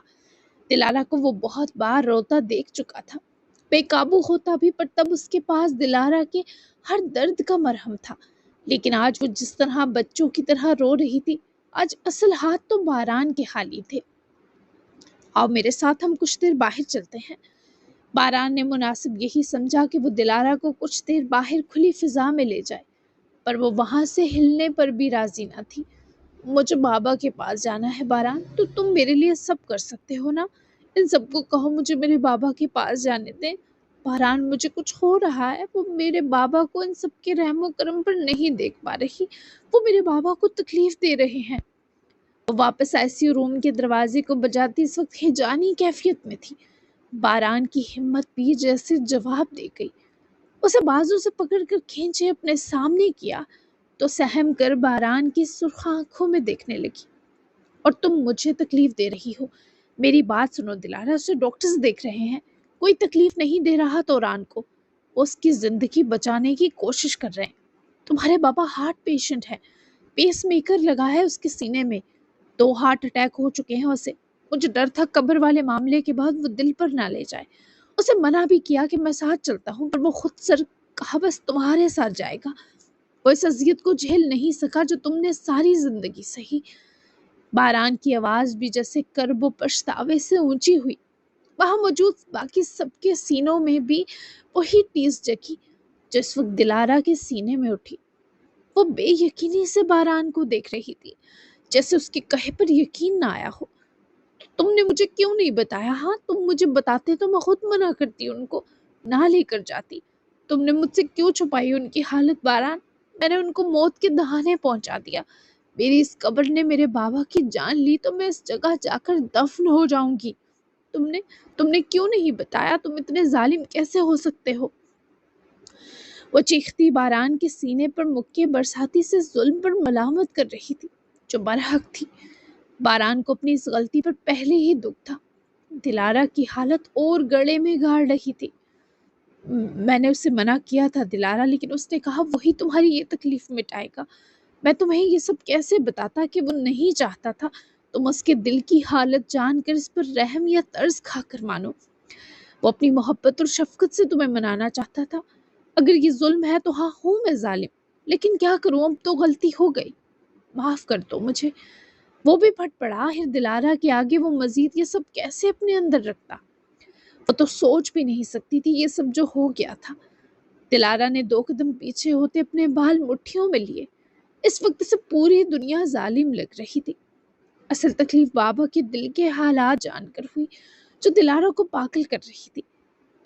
دلارا کو وہ بہت بار روتا دیکھ چکا تھا، بے قابو ہوتا بھی، پر تب اس کے پاس دلارا کے ہر درد کا مرہم تھا۔ لیکن آج وہ جس طرح بچوں کی طرح رو رہی تھی، آج اصل ہاتھ تو باران کے خالی تھے۔ آؤ میرے ساتھ، ہم کچھ دیر باہر چلتے ہیں۔ باران نے مناسب یہی سمجھا کہ وہ دلارا کو کچھ دیر باہر کھلی فضا میں لے جائے، پر وہ وہاں سے ہلنے پر بھی راضی نہ تھی۔ مجھے بابا کے پاس جانا ہے باران، تو تم میرے لیے سب کر سکتے ہو نا؟ ان سب کو کہو مجھے میرے بابا کے پاس جانے دیں۔ باران، مجھے کچھ ہو رہا ہے، وہ میرے بابا کو ان سب کے رحم و کرم پر نہیں دیکھ پا رہی، وہ میرے بابا کو تکلیف دے رہے ہیں۔ وہ واپس ICU روم کے دروازے کو بجاتی اس وقت ہیجانی کیفیت میں تھی۔ باران کی ہمت بھی جیسے جواب دے گئی، اسے بازو سے پکڑ کر کھینچے اپنے سامنے کیا تو سہم کر باران کی سرخ آنکھوں میں دیکھنے لگی۔ اور تم مجھے تکلیف دے رہی ہو؟ میری بات سنو دلارا، اسے ڈاکٹرز دیکھ رہے ہیں، کوئی تکلیف نہیں دے رہا توران کو، وہ اس کی زندگی بچانے کی کوشش کر رہے ہیں۔ تمہارے بابا ہارٹ پیشنٹ ہے، پیس میکر لگا ہے اس کے سینے میں، 2 ہارٹ اٹیک ہو چکے ہیں اسے، مجھے ڈر تھا قبر والے معاملے کے بعد وہ دل پر نہ لے جائے۔ اسے منع بھی کیا کہ میں ساتھ چلتا ہوں، پر وہ خود سر کہا بس تمہارے ساتھ جائے گا۔ وہ اس اذیت کو جھیل نہیں سکا جو تم نے ساری زندگی سہی۔ باران کی آواز بھی جیسے کرب و پچھتاوے سے اونچی ہوئی۔ وہاں موجود باقی سب کے سینوں میں بھی وہی ٹیس جگی جو اس وقت دلارا کے سینے میں اٹھی۔ وہ بے یقینی سے باران کو دیکھ رہی تھی، جیسے اس کے کہے پر یقین نہ آیا ہو۔ تم نے مجھے کیوں نہیں بتایا؟ ہاں تم مجھے بتاتے تو میں خود منع کرتی، ان کو نہ لے کر جاتی۔ تم نے مجھ سے کیوں چھپائی ان کی حالت باران؟ میں نے ان کو موت کے دہانے پہنچا دیا۔ میری اس قبر نے میرے بابا کی جان لی تو میں اس جگہ جا کر دفن ہو جاؤں گی۔ تم نے کیوں نہیں بتایا؟ تم اتنے ظالم کیسے ہو سکتے ہو؟ وہ چیختی باران کے سینے پر مکے برساتی سے ظلم پر ملامت کر رہی تھی جو برحق تھی۔ باران کو اپنی اس غلطی پر پہلے ہی دکھ تھا۔ دلارا کی حالت اور گڑے میں گاڑ رہی تھی۔ میں نے اسے منع کیا تھا دلارا، لیکن اس نے کہا وہی تمہاری یہ تکلیف مٹائے گا۔ میں تمہیں یہ سب کیسے بتاتا کہ وہ نہیں چاہتا تھا تم اس کے دل کی حالت جان کر اس پر رحم یا ترس کھا کر مانو۔ وہ اپنی محبت اور شفقت سے تمہیں منانا چاہتا تھا۔ اگر یہ ظلم ہے تو ہاں ہوں میں ظالم، لیکن کیا کروں، اب تو غلطی ہو گئی، معاف کر دو مجھے۔ وہ بھی پھٹ پڑا، آخر دلارا کے آگے وہ مزید یہ سب کیسے اپنے اندر رکھتا؟ وہ تو سوچ بھی نہیں سکتی تھی یہ سب جو ہو گیا تھا۔ دلارا نے 2 قدم پیچھے ہوتے اپنے بال مٹھیوں میں لیے۔ اس وقت سے پوری دنیا ظالم لگ رہی تھی۔ اصل تکلیف بابا کے دل کے حالات جان کر ہوئی جو دلارا کو پاگل کر رہی تھی۔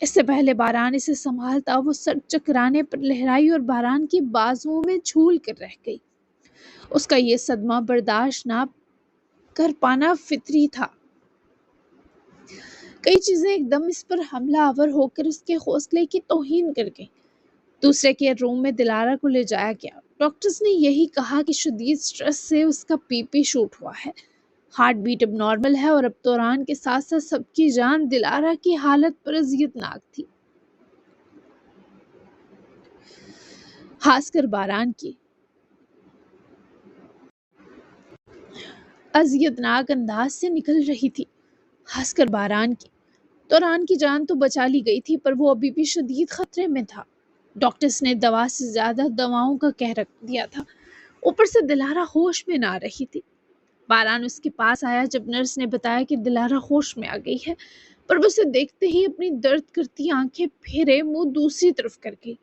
اس سے پہلے باران اسے سنبھالتا وہ سر چکرانے پر لہرائی اور باران کی بازوؤں میں جھول کر رہ گئی۔ اس کا یہ صدمہ برداشت نہ کر پانا فطری تھا۔ کئی چیزیں ایک دم اس پر حملہ آور ہو کر اس کے حوصلے کی توہین کر گئیں۔ دوسرے کے روم میں دلارا کو لے جایا گیا۔ ڈاکٹرز نے یہی کہا کہ شدید سٹریس سے اس کا پی شوٹ ہوا ہے، ہارٹ بیٹ اب نارمل ہے، اور اب دوران کے ساتھ ساتھ سب کی جان دلارا کی حالت پر اذیت ناک تھی، خاص کر باران کی۔ اذیت ناک انداز سے نکل رہی تھی، خاص کر باران کی۔ دوران کی جان تو بچا لی گئی تھی، پر وہ ابھی بھی شدید خطرے میں تھا۔ ڈاکٹرز نے دوا سے زیادہ دواؤں کا کہہ رکھ دیا تھا، اوپر سے دلارا ہوش میں نہ آ رہی تھی۔ باران اس کے پاس آیا جب نرس نے بتایا کہ دلارا ہوش میں آ گئی ہے، پر وہ اسے دیکھتے ہی اپنی درد کرتی آنکھیں پھیرے منہ دوسری طرف کر گئی۔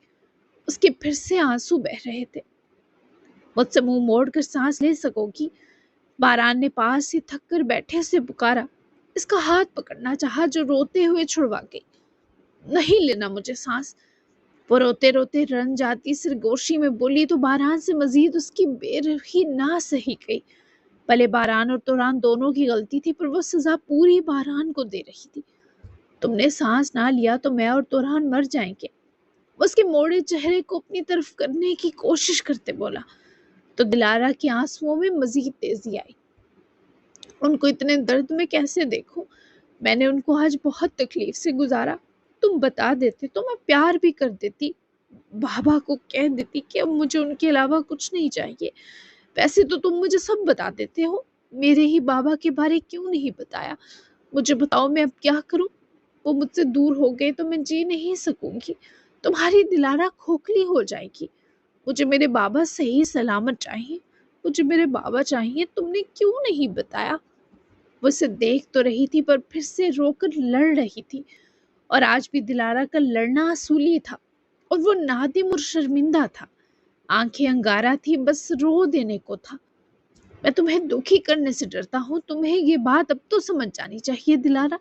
اس کے پھر سے آنسو بہ رہے تھے۔ مجھ سے منہ موڑ کر سانس لے سکو گی؟ باران نے پاس ہی تھک کر بیٹھے سے پکارا۔ اس کا ہاتھ پکڑنا چاہا جو روتے ہوئے چھڑوا گئی۔ نہیں لینا مجھے سانس، وہ روتے روتے رن جاتی سرگوشی میں بولی تو باران سے مزید اس کی بے رحمی نہ سہی گئی۔ بھلے باران اور دوران دونوں کی غلطی تھی، پر وہ سزا پوری باران کو دے رہی تھی۔ تم نے سانس نہ لیا تو میں اور دوران مر جائیں گے، وہ اس کے موڑے چہرے کو اپنی طرف کرنے کی کوشش کرتے بولا تو دلارا کی آنسوؤں میں مزید تیزی آئی۔ ان کو اتنے درد میں کیسے دیکھوں؟ میں نے ان کو آج بہت تکلیف سے گزارا۔ تم بتا دیتے تو میں پیار بھی کر دیتی، بابا کو کہہ دیتی کہ اب مجھے ان کے علاوہ کچھ نہیں چاہیے۔ ویسے تو تم مجھے سب بتا دیتے ہو، میرے ہی بابا کے بارے کیوں نہیں بتایا؟ مجھے بتاؤ میں اب کیا کروں؟ وہ مجھ سے دور ہو گئے تو میں جی نہیں سکوں گی، تمہاری دلارا کھوکھلی ہو جائے گی۔ مجھے میرے بابا صحیح سلامت چاہیے، مجھے میرے بابا چاہیے، تم نے کیوں نہیں بتایا؟ وہ اسے دیکھ تو رہی تھی پر پھر سے رو کر لڑ رہی تھی، اور آج بھی دلارا کا لڑنا اصولی تھا اور وہ نادم اور شرمندہ تھا۔ آنکھیں انگارہ تھی، بس رو دینے کو تھا۔ میں تمہیں دکھی کرنے سے ڈرتا ہوں، تمہیں یہ بات اب تو سمجھ جانی چاہیے دلارا۔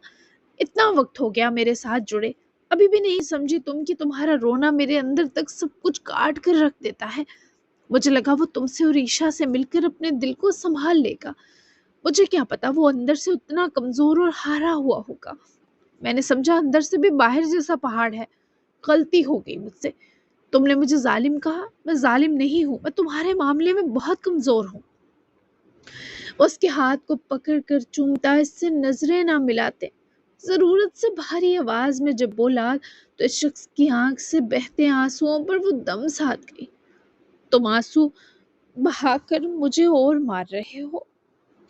اتنا وقت ہو گیا میرے ساتھ جڑے، ابھی بھی نہیں سمجھی تم کہ تمہارا رونا میرے اندر تک سب کچھ کاٹ کر رکھ دیتا ہے۔ مجھے لگا وہ تم سے اور عیشا سے مل کر اپنے دل کو سنبھال لے گا، مجھے کیا پتا وہ اندر سے اتنا کمزور اور ہارا ہوا ہوگا۔ میں نے سمجھا اندر سے بھی باہر جیسا پہاڑ ہے۔ غلطی ہو گئی مجھ سے، تم نے مجھے ظالم کہا، میں ظالم نہیں ہوں، میں تمہارے معاملے میں بہت کمزور ہوں۔ اس کے ہاتھ کو پکڑ کر چومتا، اس سے نظریں نہ ملاتے، ضرورت سے بھاری آواز میں جب بولا تو اس شخص کی آنکھ سے بہتے آنسوؤں پر وہ دم ساتھ گئی۔ تم آنسو بہا کر مجھے اور مار رہے ہو،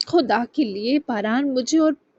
خدا کے لیے باران، مجھے اور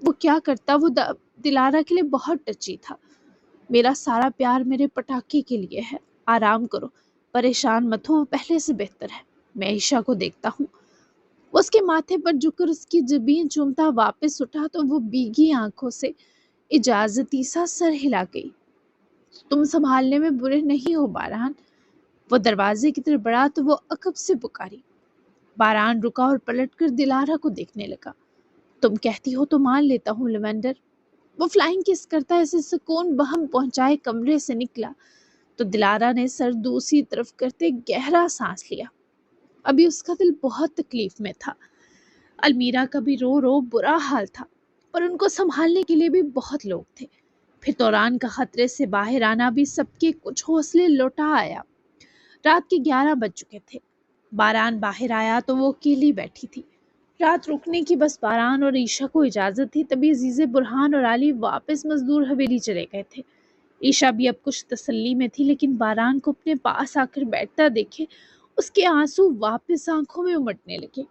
وہ کیا کرتا، وہ دلارا کے لیے بہت ٹچی تھا۔ میرا سارا پیار میرے پٹاخے کے لیے ہے، آرام کرو، پریشان مت ہو، وہ پہلے سے بہتر ہے۔ میں عائشہ کو دیکھتا ہوں، وہ اس کے ماتھے پر جھک کر اس کی جبین چومتا واپس اٹھا تو وہ بھیگی آنکھوں سے اجازتی سا سر ہلا گئی۔ تم سنبھالنے میں برے نہیں ہو باران۔ وہ دروازے کی طرف بڑھا تو وہ عقب سے پکاری۔ باران رکا اور پلٹ کر دلارا کو دیکھنے لگا۔ تم کہتی ہو تو مان لیتا ہوں لیونڈر۔ وہ فلائنگ کس کرتا ایسے سکون بہم پہنچائے کمرے سے نکلا تو دلارا نے سر دوسری طرف کرتے گہرا سانس لیا۔ ابھی اس کا دل بہت تکلیف میں تھا۔ المیرا کا بھی رو رو برا حال تھا اور ان کو سنبھالنے کے لیے بھی بہت لوگ تھے۔ پھر دوران کا خطرے سے باہر آنا بھی سب کے کچھ حوصلے لوٹا آیا۔ رات کے 11 بج چکے تھے۔ باران باہر آیا تو وہ اکیلی بیٹھی تھی۔ رات رکنے کی بس باران اور عائشہ کو اجازت تھی، تبھی عزیز برہان اور علی واپس مزدور حویلی چلے گئے تھے۔ عائشہ بھی اب کچھ تسلی میں تھی، لیکن باران کو اپنے پاس آ کر بیٹھتا دیکھے اس کے آنسو واپس آنکھوں میں امٹنے لگے۔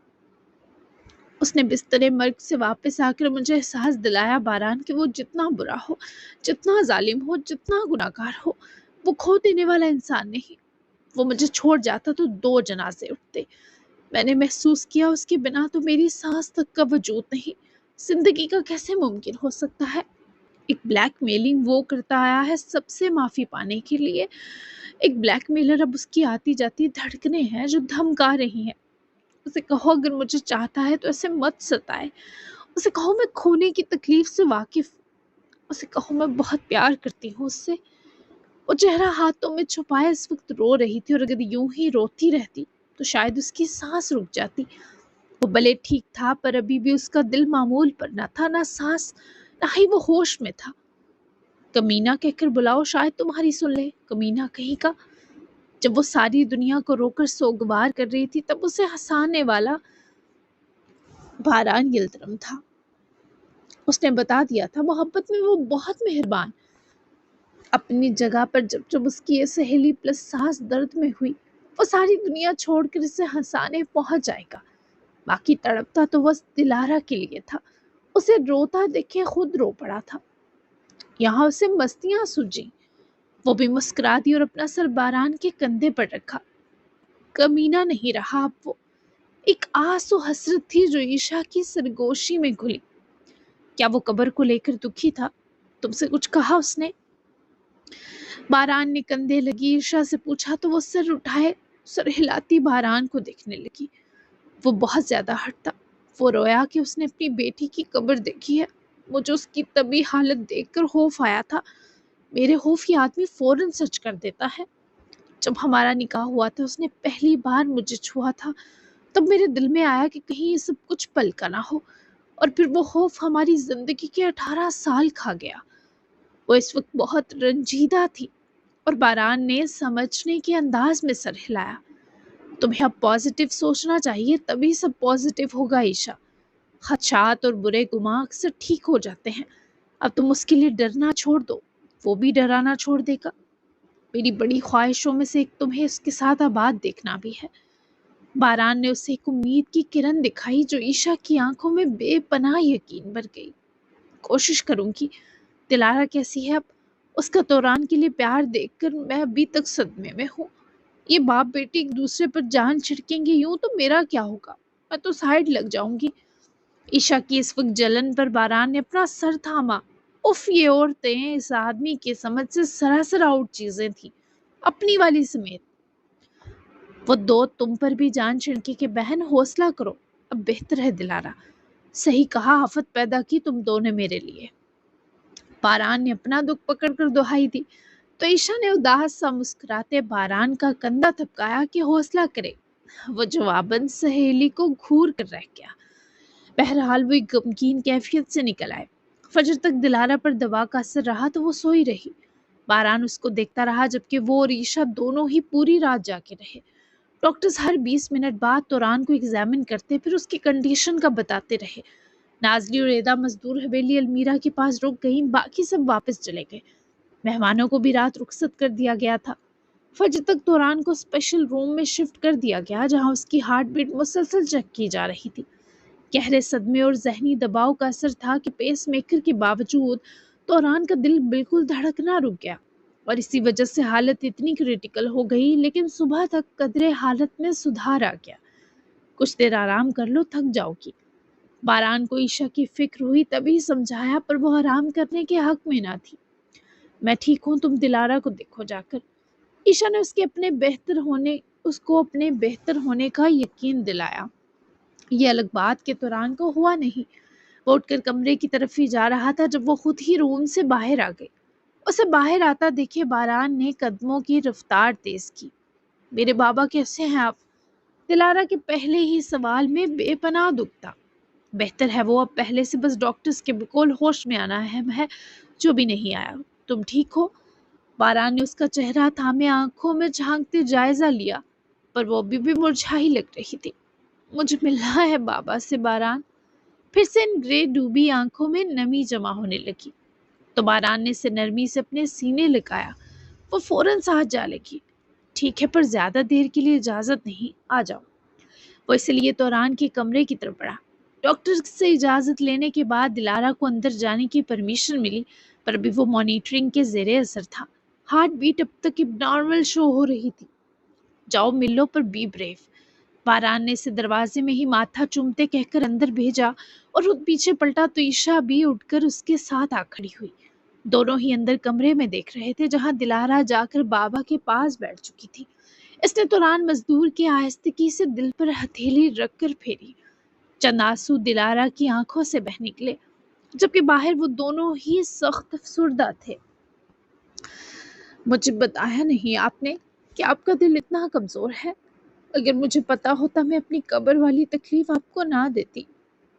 اس نے بستر مرگ سے واپس آ کر مجھے احساس دلایا باران کہ وہ جتنا برا ہو، جتنا ظالم ہو، جتنا گناہگار ہو، وہ کھو دینے والا انسان نہیں۔ وہ مجھے چھوڑ جاتا تو 2 جنازے اٹھتے۔ میں نے محسوس کیا اس کے بنا تو میری سانس تک کا وجود نہیں، زندگی کا کیسے ممکن ہو سکتا ہے۔ ایک بلیک میلنگ وہ کرتا آیا ہے سب سے معافی پانے کے لیے۔ ایک بلیک میلر اب اس کی آتی جاتی دھڑکنیں ہیں جو دھمکا رہی ہیں۔ اسے کہو اگر مجھے چاہتا ہے تو ایسے مت ستائے۔ اسے کہو میں کھونے کی تکلیف سے واقف ہوں۔ اسے کہو میں بہت پیار کرتی ہوں اس سے۔ وہ چہرہ ہاتھوں میں چھپائے اس وقت رو رہی تھی، اور اگر یوں ہی روتی رہتی تو شاید اس کی سانس رک جاتی۔ وہ بھلے ٹھیک تھا پر ابھی بھی اس کا دل معمول پر نہ تھا، نہ سانس، نہ ہی وہ ہوش میں تھا۔ کمینہ کہہ کر بلاؤ، شاید تمہاری سن لے، کمینہ کہیں کا۔ جب وہ ساری دنیا کو رو کر سوگوار کر رہی تھی تب اسے ہنسانے والا باران یلدرم تھا۔ اس نے بتا دیا تھا محبت میں وہ بہت مہربان۔ اپنی جگہ پر جب جب اس کی یہ سہیلی پلس سانس درد میں ہوئی، وہ ساری دنیا چھوڑ کر اسے ہنسانے پہنچ جائے گا۔ باقی تڑپتا تو بس دلارا کے لیے تھا۔ اسے روتا دیکھے خود رو پڑا تھا۔ یہاں اسے مستیاں سوجیں۔ وہ بھی مسکرا دی اور اپنا سر باران کے کندھے پر رکھا۔ کمینہ نہیں رہا اب وہ، ایک آس و حسرت تھی جو عائشہ کی سرگوشی میں گھلی۔ کیا وہ قبر کو لے کر دکھی تھا؟ تم سے کچھ کہا اس نے؟ باران نے کندھے لگی عائشہ سے پوچھا تو وہ سر اٹھائے سر ہلاتی باران کو دیکھنے لگی۔ وہ بہت زیادہ ہٹ تھا۔ وہ رویا کہ اس نے اپنی بیٹی کی قبر دیکھی ہے۔ مجھے اس کی طبی حالت دیکھ کر خوف آیا تھا۔ میرے خوف یہ آدمی فوراً سچ کر دیتا ہے۔ جب ہمارا نکاح ہوا تھا اس نے پہلی بار مجھے چھوا تھا، تب میرے دل میں آیا کہ کہیں یہ سب کچھ پل کا نہ ہو، اور پھر وہ خوف ہماری زندگی کے 18 سال کھا گیا۔ وہ اس وقت بہت رنجیدہ تھی اور باران نے سمجھنے کے انداز میں سر ہلایا۔ تمہیں اب پازیٹیو سوچنا چاہیے، تبھی سب پازیٹیو ہوگا عائشہ۔ خدشات اور برے گمان اکثر ٹھیک ہو جاتے ہیں۔ اب تم اس کے لیے ڈرنا چھوڑ دو، وہ بھی ڈرانا چھوڑ دے گا۔ میری بڑی خواہشوں میں سے ایک تمہیں اس کے ساتھ آباد دیکھنا بھی ہے۔ باران نے اسے ایک امید کی کرن دکھائی جو عائشہ کی آنکھوں میں بے پناہ یقین بھر گئی۔ کوشش کروں گی۔ دلارا کیسی ہے اب؟ اس کا دوران کے لیے پیار دیکھ کر میں ابھی تک صدمے میں ہوں۔ یہ باپ بیٹی ایک دوسرے پر جان چھڑکیں گے یوں تو میرا کیا ہوگا؟ میں تو سائیڈ لگ جاؤں گی۔ عائشہ کی اس وقت جلن پر باران نے اپنا سر تھاما۔ اف، یہ عورتیں اس آدمی کے سمجھ سے سراسر آؤٹ چیزیں تھیں، اپنی والی سمیت۔ وہ 2 تم پر بھی جان چھڑکے کہ بہن حوصلہ کرو، اب بہتر ہے دلارا۔ صحیح کہا، آفت پیدا کی تم 2 نے میرے لیے۔ باران نے اپنا دکھ پکڑ کر دہائی دی تو عائشہ نے اداس سا مسکراتے باران کا کندھا تھپکایا کہ حوصلہ کرے۔ وہ جواباً سہیلی کو گھور کر رہ گیا۔ بہرحال وہ ایک غمگین کیفیت سے نکل آئے۔ فجر تک دلارا پر دوا کا اثر رہا تو وہ سوئی رہی۔ باران اس کو دیکھتا رہا جبکہ وہ اور عائشہ دونوں ہی پوری رات جاگے رہے۔ ڈاکٹرز ہر 20 منٹ بعد توران کو ایگزامن کرتے، پھر اس کی کنڈیشن کا بتاتے رہے۔ نازلی اور ایدا مزدور حویلی المیرا کے پاس رک گئیں، باقی سب واپس چلے گئے۔ مہمانوں کو بھی رات رخصت کر دیا گیا تھا۔ فجر تک توران کو اسپیشل روم میں شفٹ کر دیا گیا جہاں اس کی ہارٹ بیٹ مسلسل چیک کی جا رہی تھی۔ گہرے صدمے اور ذہنی دباؤ کا اثر تھا کہ پیس میکر کے باوجود توران کا دل بالکل دھڑکنا رک گیا اور اسی وجہ سے حالت اتنی کریٹیکل ہو گئی، لیکن صبح تک قدرے حالت میں سدھار آ گیا۔ کچھ دیر آرام کر لو، تھک جاؤ گی۔ باران کو عشا کی فکر ہوئی، تبھی سمجھایا، پر وہ آرام کرنے کے حق میں نہ تھی۔ میں ٹھیک ہوں، تم دلارا کو دیکھو جا کر۔ عشا نے اس کو اپنے بہتر ہونے کا یقین دلایا۔ یہ الگ بات کہ توران کو ہوا نہیں۔ وہ اٹھ کر کمرے کی طرف ہی جا رہا تھا جب وہ خود ہی روم سے باہر آ گئی۔ اسے باہر آتا دیکھے باران نے قدموں کی رفتار تیز کی۔ میرے بابا کیسے ہیں آپ؟ دلارا کے پہلے ہی سوال میں بے پناہ دکھ تھا۔ بہتر ہے، وہ اب پہلے سے بس ڈاکٹرز کے بقول ہوش میں آنا اہم ہے، جو بھی نہیں آیا۔ تم ٹھیک ہو؟ باران نے اس کا چہرہ تھامے آنکھوں میں جھانکتے جائزہ لیا، پر وہ ابھی بھی مرجھائی لگ رہی تھی۔ مجھے ملنا ہے بابا سے باران۔ پھر سے ان گرے ڈوبی آنکھوں میں نمی جمع ہونے لگی تو باران نے اسے نرمی سے اپنے سینے لگایا۔ وہ فوراً ساتھ جا لگی۔ ٹھیک ہے، پر زیادہ دیر کے لیے اجازت نہیں، آ جاؤ۔ وہ اس لیے توران کے کمرے کی طرف بڑھا۔ ڈاکٹر سے اجازت لینے کے بعد دلارا کو اندر جانے کی پرمیشن ملی، پر ابھی وہ مانیٹرنگ کے زیر اثر تھا۔ ہارٹ بیٹ اب تک اب نارمل شو ہو رہی تھی۔ جاؤ مل لو، پر بی بریو۔ باران نے اسے دروازے میں ہی ماتھا چومتے کہہ کر اندر بھیجا اور خود پیچھے پلٹا تو عشا بھی اٹھ کر اس کے ساتھ آ کھڑی ہوئی۔ دونوں ہی اندر کمرے میں دیکھ رہے تھے جہاں دلارا جا کر بابا کے پاس بیٹھ چکی تھی۔ اس نے توران مزدور کے آہستگی سے دل پر ہتھیلی رکھ کر پھیری۔ چند آنسو دلارا کی آنکھوں سے بہہ نکلے، جبکہ باہر وہ دونوں ہی سخت افسردہ تھے۔ مجھے بتایا نہیں آپ نے کہ آپ کا دل اتنا کمزور ہے۔ اگر مجھے پتا ہوتا میں اپنی قبر والی تکلیف آپ کو نہ دیتی۔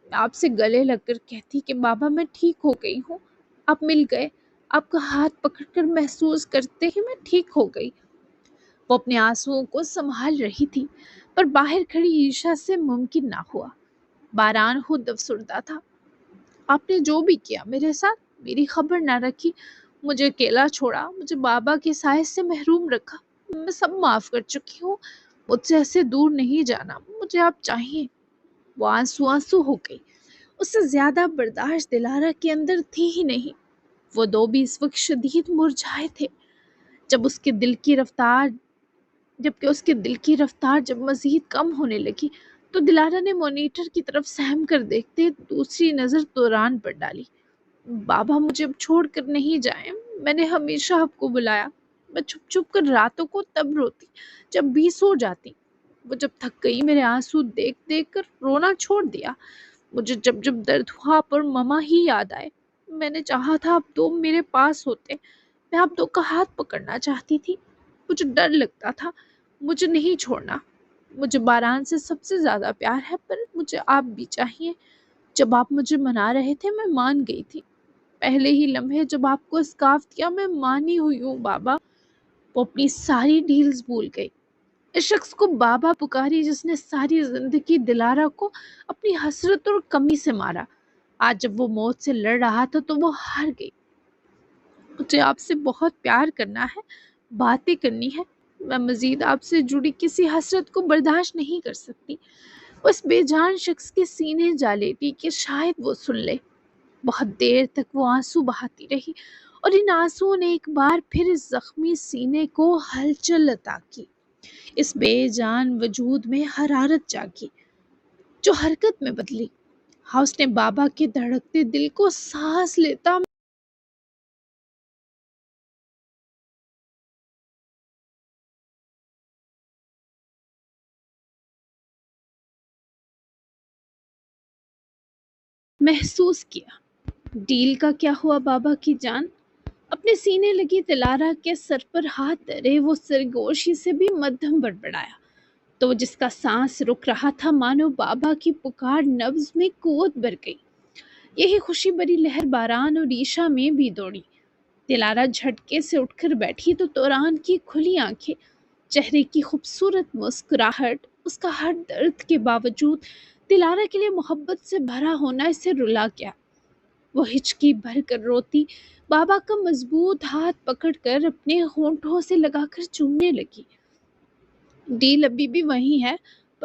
میں آپ سے گلے لگ کر کہتی کہ بابا میں ٹھیک ہو گئی ہوں۔ آپ مل گئے، آپ کا ہاتھ پکڑ کر محسوس کرتے ہی میں ٹھیک ہو گئی۔ وہ اپنے آنسوؤں کو سنبھال رہی تھی، پر باہر کھڑی عشا سے ممکن نہ ہوا۔ باران خود افسردہ تھا۔ آپ نے جو بھی کیا میرے ساتھ، میری خبر نہ رکھی، مجھے اکیلا چھوڑا، مجھے بابا کے سائے سے محروم رکھا، میں سب معاف کر چکی ہوں۔ مجھ سے ایسے دور نہیں جانا، مجھے آپ چاہیے۔ وہ آنسو ہو گئی۔ اس سے زیادہ برداشت دلارا کے اندر تھی ہی نہیں۔ وہ دو بھی اس وقت شدید مرجھائے تھے۔ جبکہ اس کے دل کی رفتار جب مزید کم ہونے لگی تو دلارا نے مانیٹر کی طرف سہم کر دیکھتے دوسری نظر توران پر ڈالی۔ بابا مجھے اب چھوڑ کر نہیں جائیں، میں نے ہمیشہ آپ کو بلایا۔ میں چھپ چھپ کر راتوں کو تب روتی جب بھی سو جاتی۔ وہ جب تھک گئی میرے آنسو دیکھ دیکھ کر رونا چھوڑ دیا۔ مجھے جب جب درد ہوا پر ماما ہی یاد آئے۔ میں نے چاہا تھا آپ دو میرے پاس ہوتے، میں آپ دو کا ہاتھ پکڑنا چاہتی تھی۔ مجھے ڈر لگتا تھا، مجھے نہیں چھوڑنا۔ مجھے باران سے سب سے زیادہ پیار ہے، پر مجھے آپ بھی چاہیے۔ جب آپ مجھے منا رہے تھے میں مان گئی تھی۔ پہلے ہی لمحے جب آپ کو اسکارف کیا میں مانی ہوئی ہوں بابا۔ وہ اپنی ساری ڈیلز بھول گئی۔ اس شخص کو بابا پکاری جس نے ساری زندگی دلارا کو اپنی حسرت اور کمی سے مارا۔ آج جب وہ موت سے لڑ رہا تھا تو وہ ہار گئی۔ مجھے آپ سے بہت پیار کرنا ہے، باتیں کرنی ہے۔ میں مزید آپ سے جڑی کسی حسرت کو برداشت نہیں کر سکتی۔ اس بے جان شخص کے سینے جا لیتی کہ شاید وہ سن لے۔ بہت دیر تک وہ آنسو بہاتی رہی اور ان آنسوؤں نے ایک بار پھر اس زخمی سینے کو ہلچل عطا کی۔ اس بے جان وجود میں حرارت جاگی جو حرکت میں بدلی۔ ہاں، اس نے بابا کے دھڑکتے دل کو سانس لیتا محسوس کیا۔ ڈیل کا کیا ہوا بابا کی جان؟ اپنے سینے لگی دلارا کے سر پر ہاتھ دھرے وہ سرگوشی سے بھی مدھم بڑبڑایا تو جس کا سانس رک رہا تھا مانو بابا کی پکار نبض میں قوت بھر گئی۔ یہی خوشی بری لہر باران اور عشا میں بھی دوڑی۔ دلارا جھٹکے سے اٹھ کر بیٹھی تو توران کی کھلی آنکھیں، چہرے کی خوبصورت مسکراہٹ، اس کا ہر درد کے باوجود دلارا کے لیے محبت سے بھرا ہونا اسے رلا گیا۔ وہ ہچکی بھر کر روتی بابا کا مضبوط ہاتھ پکڑ کر اپنے ہونٹوں سے لگا کر چومنے لگی۔ ڈیل ابھی بھی وہی ہے،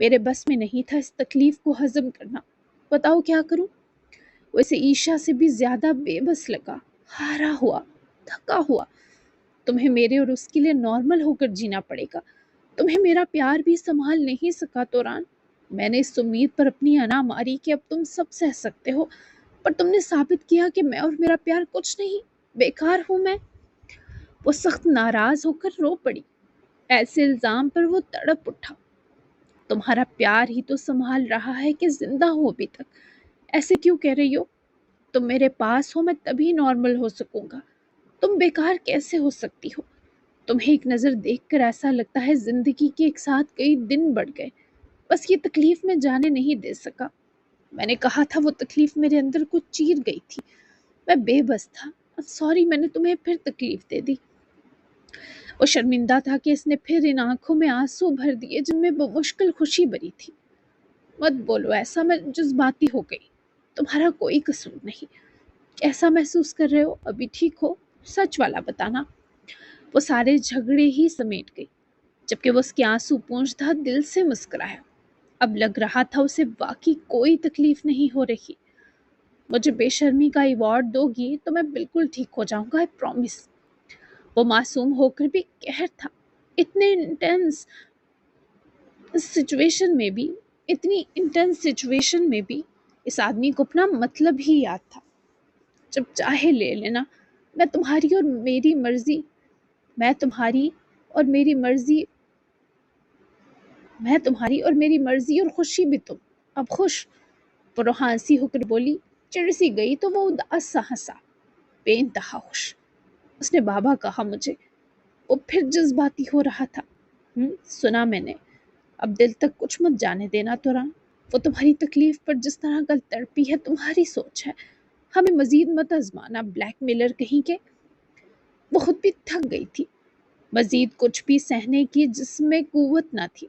میرے بس میں نہیں تھا اس تکلیف کو ہضم کرنا۔ بتاؤ کیا کروں؟ ویسے عیشا سے بھی زیادہ بے بس لگا، ہارا ہوا، تھکا ہوا۔ تمہیں میرے اور اس کے لیے نارمل ہو کر جینا پڑے گا۔ تمہیں میرا پیار بھی سنبھال نہیں سکا توران۔ میں نے اس امید پر اپنی انا ماری کہ اب تم سب سہ سکتے ہو، پر تم نے ثابت کیا کہ میں اور میرا پیار کچھ نہیں، بیکار ہوں میں۔ وہ سخت ناراض ہو کر رو پڑی۔ ایسے الزام پر وہ تڑپ اٹھا۔ تمہارا پیار ہی تو سنبھال رہا ہے کہ زندہ ہو ابھی تک۔ ایسے کیوں کہہ رہی ہو؟ تم میرے پاس ہو میں تبھی نارمل ہو سکوں گا۔ تم بیکار کیسے ہو سکتی ہو؟ تمہیں ایک نظر دیکھ کر ایسا لگتا ہے زندگی کے ایک ساتھ کئی دن بڑھ گئے۔ بس یہ تکلیف میں جانے نہیں دے سکا۔ میں نے کہا تھا وہ تکلیف میرے اندر کچھ چیر گئی تھی۔ میں بے بس تھا۔ سوری میں نے تمہیں پھر تکلیف دے دی۔ وہ شرمندہ تھا کہ اس نے پھر ان آنکھوں میں آنسو بھر دیے جن میں بمشکل خوشی بری تھی۔ مت بولو ایسا، میں جذباتی ہو گئی۔ تمہارا کوئی قصور نہیں۔ کیسا محسوس کر رہے ہو؟ ابھی ٹھیک ہو؟ سچ والا بتانا۔ وہ سارے جھگڑے ہی سمیٹ گئی، جبکہ وہ اس کے آنسو پونچھتا دل سے مسکرایا۔ اب لگ رہا تھا اسے واقعی کوئی تکلیف نہیں ہو رہی۔ مجھے بے شرمی کا ایوارڈ دو گی تو میں بالکل ٹھیک ہو جاؤں گا، I promise۔ وہ معصوم ہو کر بھی قہر تھا۔ اتنے انٹینس سچویشن میں بھی اس آدمی کو اپنا مطلب ہی یاد تھا۔ جب چاہے لے لینا، میں تمہاری اور میری مرضی اور خوشی بھی تم۔ اب خوش؟ وہ روحانسی ہو کر بولی۔ چڑ سی گئی تو وہ اداس سا ہنسا۔ بے انتہا خوش۔ اس نے بابا کہا مجھے۔ وہ پھر جذباتی ہو رہا تھا۔ سنا میں نے۔ اب دل تک کچھ مت جانے دینا توران۔ وہ تمہاری تکلیف پر جس طرح کل تڑپی ہے تمہاری سوچ ہے۔ ہمیں مزید مت آزمانا، بلیک میلر کہیں کے۔ وہ خود بھی تھک گئی تھی، مزید کچھ بھی سہنے کی جس میں قوت نہ تھی۔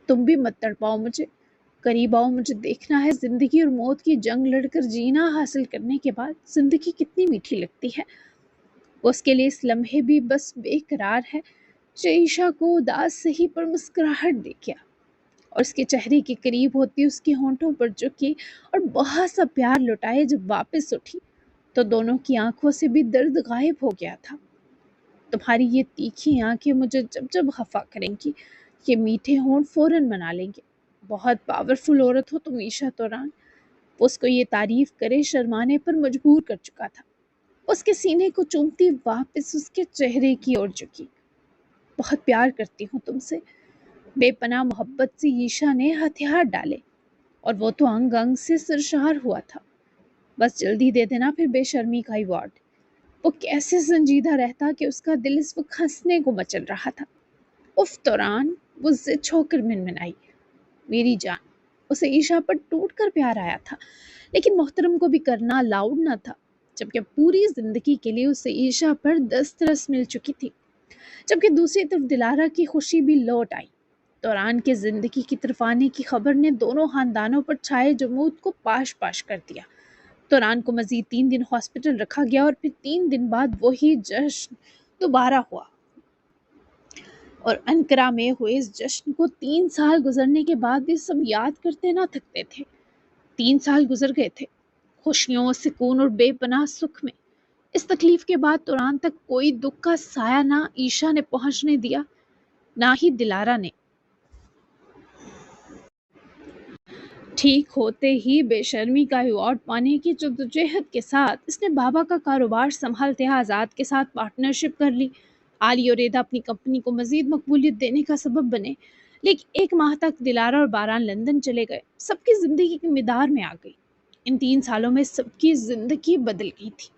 تم بھی مت تڑپاؤ مجھے، قریب آؤ، مجھے دیکھنا ہے زندگی اور موت کی جنگ لڑ کر جینا حاصل کرنے کے بعد زندگی کتنی میٹھی لگتی ہے۔ وہ اس کے لیے اس لمحے بھی بس بے قرار ہے۔ عیشا کو اداس سہی پر مسکراہٹ دیکھا اور اس کے چہرے کے قریب ہوتی اس کے ہونٹوں پر جھکی اور بہت سا پیار لٹائے۔ جب واپس اٹھی تو دونوں کی آنکھوں سے بھی درد غائب ہو گیا تھا۔ تمہاری یہ تیکھی آنکھیں مجھے جب جب خفا کریں گی، یہ میٹھے ہونٹ فوراً منا لیں گے۔ بہت پاورفل عورت ہو تم عیشا توران۔ وہ اس کو یہ تعریف کرے شرمانے پر مجبور کر چکا تھا۔ اس کے سینے کو چومتی واپس اس کے چہرے کی اور جھکی۔ بہت پیار کرتی ہوں تم سے۔ بے پناہ محبت سے عیشا نے ہتھیار ڈالے اور وہ تو انگ انگ سے سرشار ہوا تھا۔ بس جلدی دے دینا پھر بے شرمی کا ایوارڈ۔ وہ کیسے سنجیدہ رہتا کہ اس کا دل اس وقت ہنسنے کو مچل رہا تھا۔ اف توران، وہ ضد ہو کر منمنائی۔ میری جان۔ اسے عیشا پر ٹوٹ کر پیار آیا تھا، لیکن محترم کو بھی کرنا الاؤڈ نہ تھا، جبکہ پوری زندگی کے لیے اسے عیشا پر دسترس مل چکی تھی۔ جبکہ دوسری طرف دلارا کی خوشی بھی لوٹ آئی۔ توران کے زندگی کی طرف آنے کی خبر نے دونوں خاندانوں پر چھائے جمود کو پاش پاش کر دیا۔ توران کو مزید 3 دن ہاسپٹل رکھا گیا اور پھر 3 دن بعد وہی جشن دوبارہ ہوا، اور انقرہ میں ہوئے اس جشن کو 3 سال گزرنے کے بعد بھی سب یاد کرتے نہ تھکتے تھے۔ 3 سال گزر گئے تھے، خوشیوں، سکون اور بے پناہ سکھ میں۔ اس تکلیف کے بعد توران تک کوئی دکھ کا سایہ نہ عیشا نے پہنچنے دیا، نہ ہی دلارا نے۔ ٹھیک ہوتے ہی بے شرمی کا ایوارڈ پانے کی جدوجہد کے ساتھ اس نے بابا کا کاروبار سنبھالتے آزاد کے ساتھ پارٹنرشپ کر لی۔ علی اور ایدا اپنی کمپنی کو مزید مقبولیت دینے کا سبب بنے، لیکن 1 ماہ تک دلارا اور باران لندن چلے گئے۔ سب کی زندگی کی مدار میں آ گئی۔ ان 3 سالوں میں سب کی زندگی بدل گئی تھی۔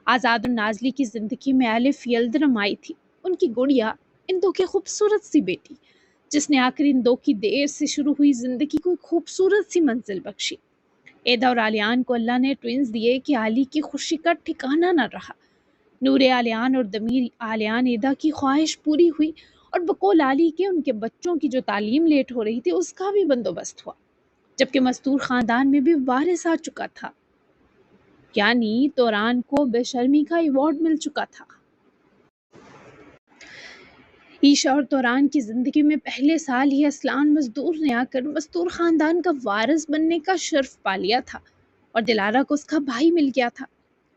آزاد اور نازلی کی زندگی میں الف یلدرم آئی تھی، ان کی گڑیا، ان 2 کی خوبصورت سی بیٹی، جس نے آخر ان 2 کی دیر سے شروع ہوئی زندگی کو ایک خوبصورت سی منزل بخشی۔ ایدا اور آلیان کو اللہ نے ٹوئنز دیے کہ علی کی خوشی کا ٹھکانہ نہ رہا۔ نور آلیان اور دمیر آلیان ایدا کی خواہش پوری ہوئی، اور بقول علی کے ان کے بچوں کی جو تعلیم لیٹ ہو رہی تھی اس کا بھی بندوبست ہوا، جبکہ مستور خاندان میں بھی وارث آ چکا تھا، یعنی توران کو بے شرمی کا ایوارڈ مل چکا تھا۔ عیشا اور توران کی زندگی میں پہلے سال ہی اسلان مزدور نے آ کر مزدور خاندان کا وارث بننے کا شرف پا لیا تھا اور دلارا کو اس کا بھائی مل گیا تھا۔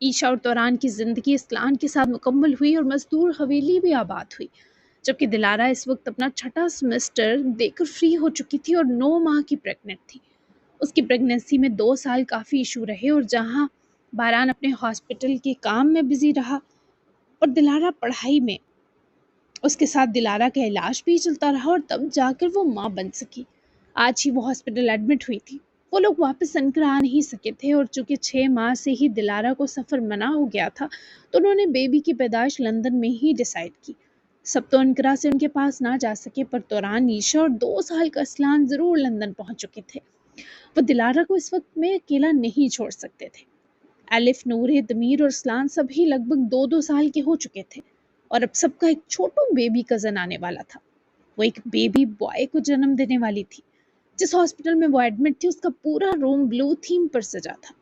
عیشا اور توران کی زندگی اسلان کے ساتھ مکمل ہوئی اور مزدور حویلی بھی آباد ہوئی، جبکہ دلارا اس وقت اپنا چھٹا سمسٹر دے کر فری ہو چکی تھی اور 9 ماہ کی پریگننٹ تھی۔ اس کی پریگننسی میں 2 سال کافی ایشو رہے اور جہاں باران اپنے ہاسپٹل کے کام میں بزی رہا اور دلارا پڑھائی میں، اس کے ساتھ دلارا کا علاج بھی چلتا رہا اور تب جا کر وہ ماں بن سکی۔ آج ہی وہ ہاسپٹل ایڈمٹ ہوئی تھی۔ وہ لوگ واپس ان کر آ نہیں سکے تھے اور چونکہ 6 ماہ سے ہی دلارا کو سفر منع ہو گیا تھا تو انہوں نے بیبی کی پیدائش لندن میں ہی ڈیسائیڈ کی۔ سب تو انقرہ سے ان کے پاس نہ جا سکے، پر توران، عیشا اور 2 سال کا اسلان ضرور لندن پہنچ چکے تھے۔ وہ دلارا کو اس وقت میں اکیلا نہیں چھوڑ سکتے تھے۔ الف، نور، دمیر اور اسلان سب ہی لگ بھگ 2 سال کے ہو چکے تھے اور اب سب کا ایک چھوٹو بیبی کزن آنے والا تھا۔ وہ ایک بیبی بوائے کو جنم دینے والی تھی۔ جس ہاسپٹل میں وہ ایڈمٹ تھی اس کا پورا روم بلو تھیم پر سجا تھا۔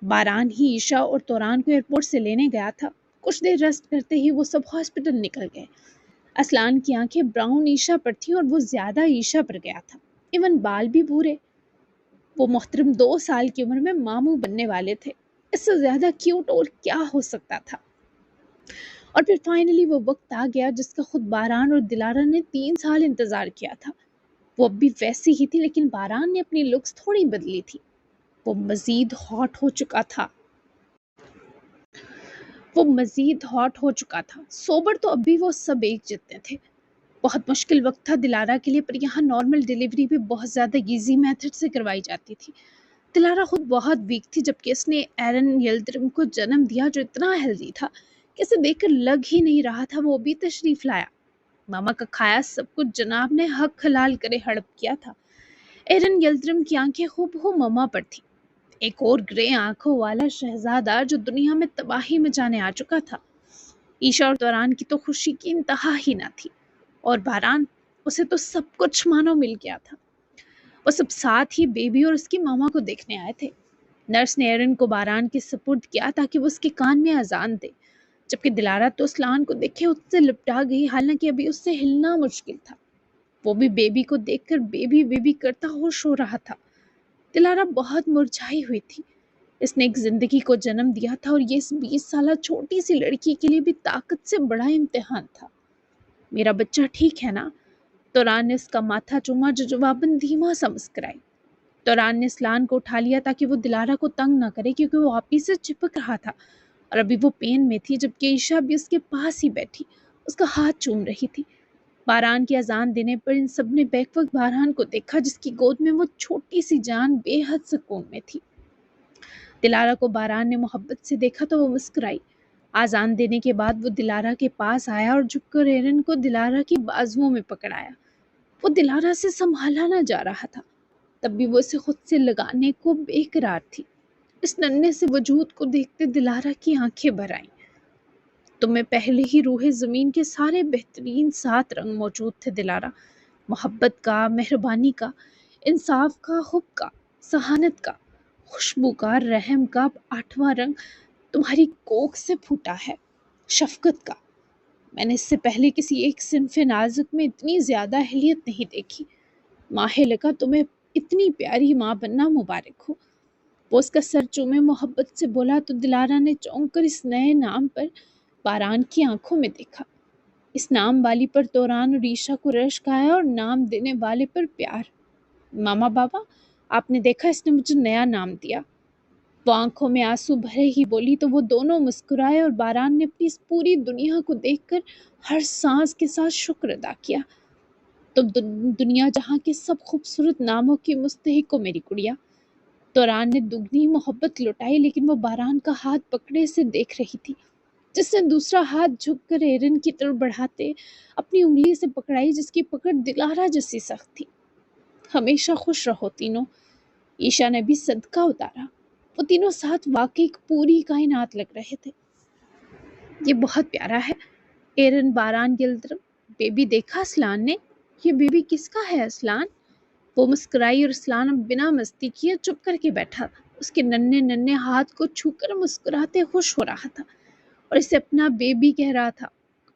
باران ہی عیشا اور توران کو ایئرپورٹ سے لینے گیا تھا۔ کچھ دیر ریسٹ کرتے ہی وہ سب ہاسپٹل نکل گئے۔ اسلان کی آنکھیں براؤن عیشا پر تھیں اور وہ زیادہ عیشا پر گیا تھا، ایون بال بھی بھورے۔ وہ محترم 2 سال کی عمر میں ماموں بننے والے تھے۔ اس سے زیادہ کیوٹ اور کیا ہو سکتا تھا؟ اور پھر فائنلی وہ وقت آ گیا جس کا خود باران اور دلارا نے 3 سال انتظار کیا تھا۔ وہ اب بھی ویسی ہی تھی، لیکن باران نے اپنی لکس تھوڑی بدلی تھی۔ وہ مزید ہاٹ ہو چکا تھا۔ سوبر تو اب بھی وہ سب ایک جتنے تھے۔ بہت مشکل وقت تھا دلارا کے لیے، پر یہاں نارمل ڈیلیوری بھی بہت زیادہ ایزی میتھڈ سے کروائی جاتی تھی۔ دلارا خود بہت ویک تھی، جبکہ اس نے ایرن یلدرم کو جنم دیا جو اتنا ہیلدی تھا کہ اسے دیکھ کر لگ ہی نہیں رہا تھا وہ بھی تشریف لایا۔ ماما کا کھایا سب کچھ جناب نے حق حلال کرے ہڑپ کیا تھا۔ ایرن یلدرم کی آنکھیں ہو ماما پر تھی، ایک اور گرے آنکھوں والا شہزادہ جو دنیا میں تباہی مچانے آ چکا تھا۔ عیشا اور توران کی تو خوشی کی انتہا ہی نہ تھی، اور باران، اسے تو سب کچھ مانو مل گیا تھا۔ وہ سب ساتھ ہی بیبی اور اس کی ماما کو دیکھنے آئے تھے۔ نرس نے ایرن کو باران کے سپرد کیا تاکہ وہ اس کے کان میں اذان دے، جبکہ دلارا تو اسلان کو دیکھے اس سے لپٹا گئی، حالانکہ ابھی اس سے ہلنا مشکل تھا۔ وہ بھی بیبی کو دیکھ کر بیبی بیبی کرتا ہوش ہو رہا تھا۔ دلارا بہت مرجھائی ہوئی تھی۔ اس نے ایک زندگی کو جنم دیا تھا اور یہ اس 20 سالہ چھوٹی سی لڑکی کے لیے بھی طاقت سے بڑا امتحان تھا۔ میرا بچہ ٹھیک ہے نا؟ توران نے اس کا ماتھا چوما جو جواباً دھیما سا مسکرائی۔ توران نے اسلان کو اٹھا لیا تاکہ وہ دلارا کو تنگ نہ کرے، کیونکہ وہ آپی سے چپک رہا تھا اور ابھی وہ پین میں تھی، جبکہ عیشا بھی اس کے پاس ہی بیٹھی اس کا ہاتھ چوم رہی تھی۔ باران کی اذان دینے پر ان سب نے بیک وقت باران کو دیکھا جس کی گود میں وہ چھوٹی سی جان بے حد سکون میں تھی۔ دلارا کو باران نے محبت سے دیکھا تو وہ مسکرائی۔ اذان دینے کے بعد وہ دلارا کے پاس آیا اور جھک کر ایرن کو دلارا کی بازوؤں میں پکڑایا۔ وہ دلارا سے سنبھالا نہ جا رہا تھا، تب بھی وہ اسے خود سے لگانے کو بے قرار تھی۔ اس ننھے سے وجود کو دیکھتے دلارا کی آنکھیں بھر آئیں۔ تم میں پہلے ہی روح زمین کے سارے بہترین 7 رنگ موجود تھے دلارا، محبت کا، مہربانی کا، انصاف کا، حب کا، سہانت کا، خوشبو کا، رحم کا۔ اب 8واں رنگ تمہاری کوکھ سے پھوٹا ہے، شفقت کا۔ میں نے اس سے پہلے کسی ایک صنف نازک میں اتنی زیادہ اہلیت نہیں دیکھی۔ ماہ لگا تمہیں اتنی پیاری ماں بننا مبارک ہو۔ وہ اس کا سر چومے محبت سے بولا تو دلارا نے چونک کر اس نئے نام پر باران کی آنکھوں میں دیکھا۔ اس نام والی پر توران اور عیشا کو رشک آیا اور نام دینے والے پر پیار۔ ماما بابا، آپ نے دیکھا اس نے مجھے نیا نام دیا۔ وہ آنکھوں میں آنسو بھرے ہی بولی تو وہ دونوں مسکرائے اور باران نے اپنی اس پوری دنیا کو دیکھ کر ہر سانس کے ساتھ شکر ادا کیا۔ تم دنیا جہاں کے سب خوبصورت ناموں کی مستحق ہو میری گڑیا۔ توران نے دگنی محبت لٹائی، لیکن وہ باران کا ہاتھ پکڑے سے دیکھ رہی تھی، جس نے دوسرا ہاتھ جھک کر ایرن کی طرف بڑھاتے اپنی انگلی سے پکڑائی جس کی پکڑ دلارا جیسی سخت تھی۔ ہمیشہ خوش رہو تینوں، عیشا نے بھی صدقہ اتارا۔ وہ تینوں ساتھ واقعی ایک پوری کائنات لگ رہے تھے۔ یہ بہت پیارا ہے۔ ایرن، باران، یلدرم، بیبی دیکھا اسلان نے؟ یہ بیبی کس کا ہے اسلان؟ وہ مسکرائی اور اسلان اب بنا مستی کیے چپ کر کے بیٹھا، اس کے ننھے ننھے ہاتھ کو چھو کر مسکراتے خوش ہو رہا تھا اور اسے اپنا بیبی کہہ رہا تھا۔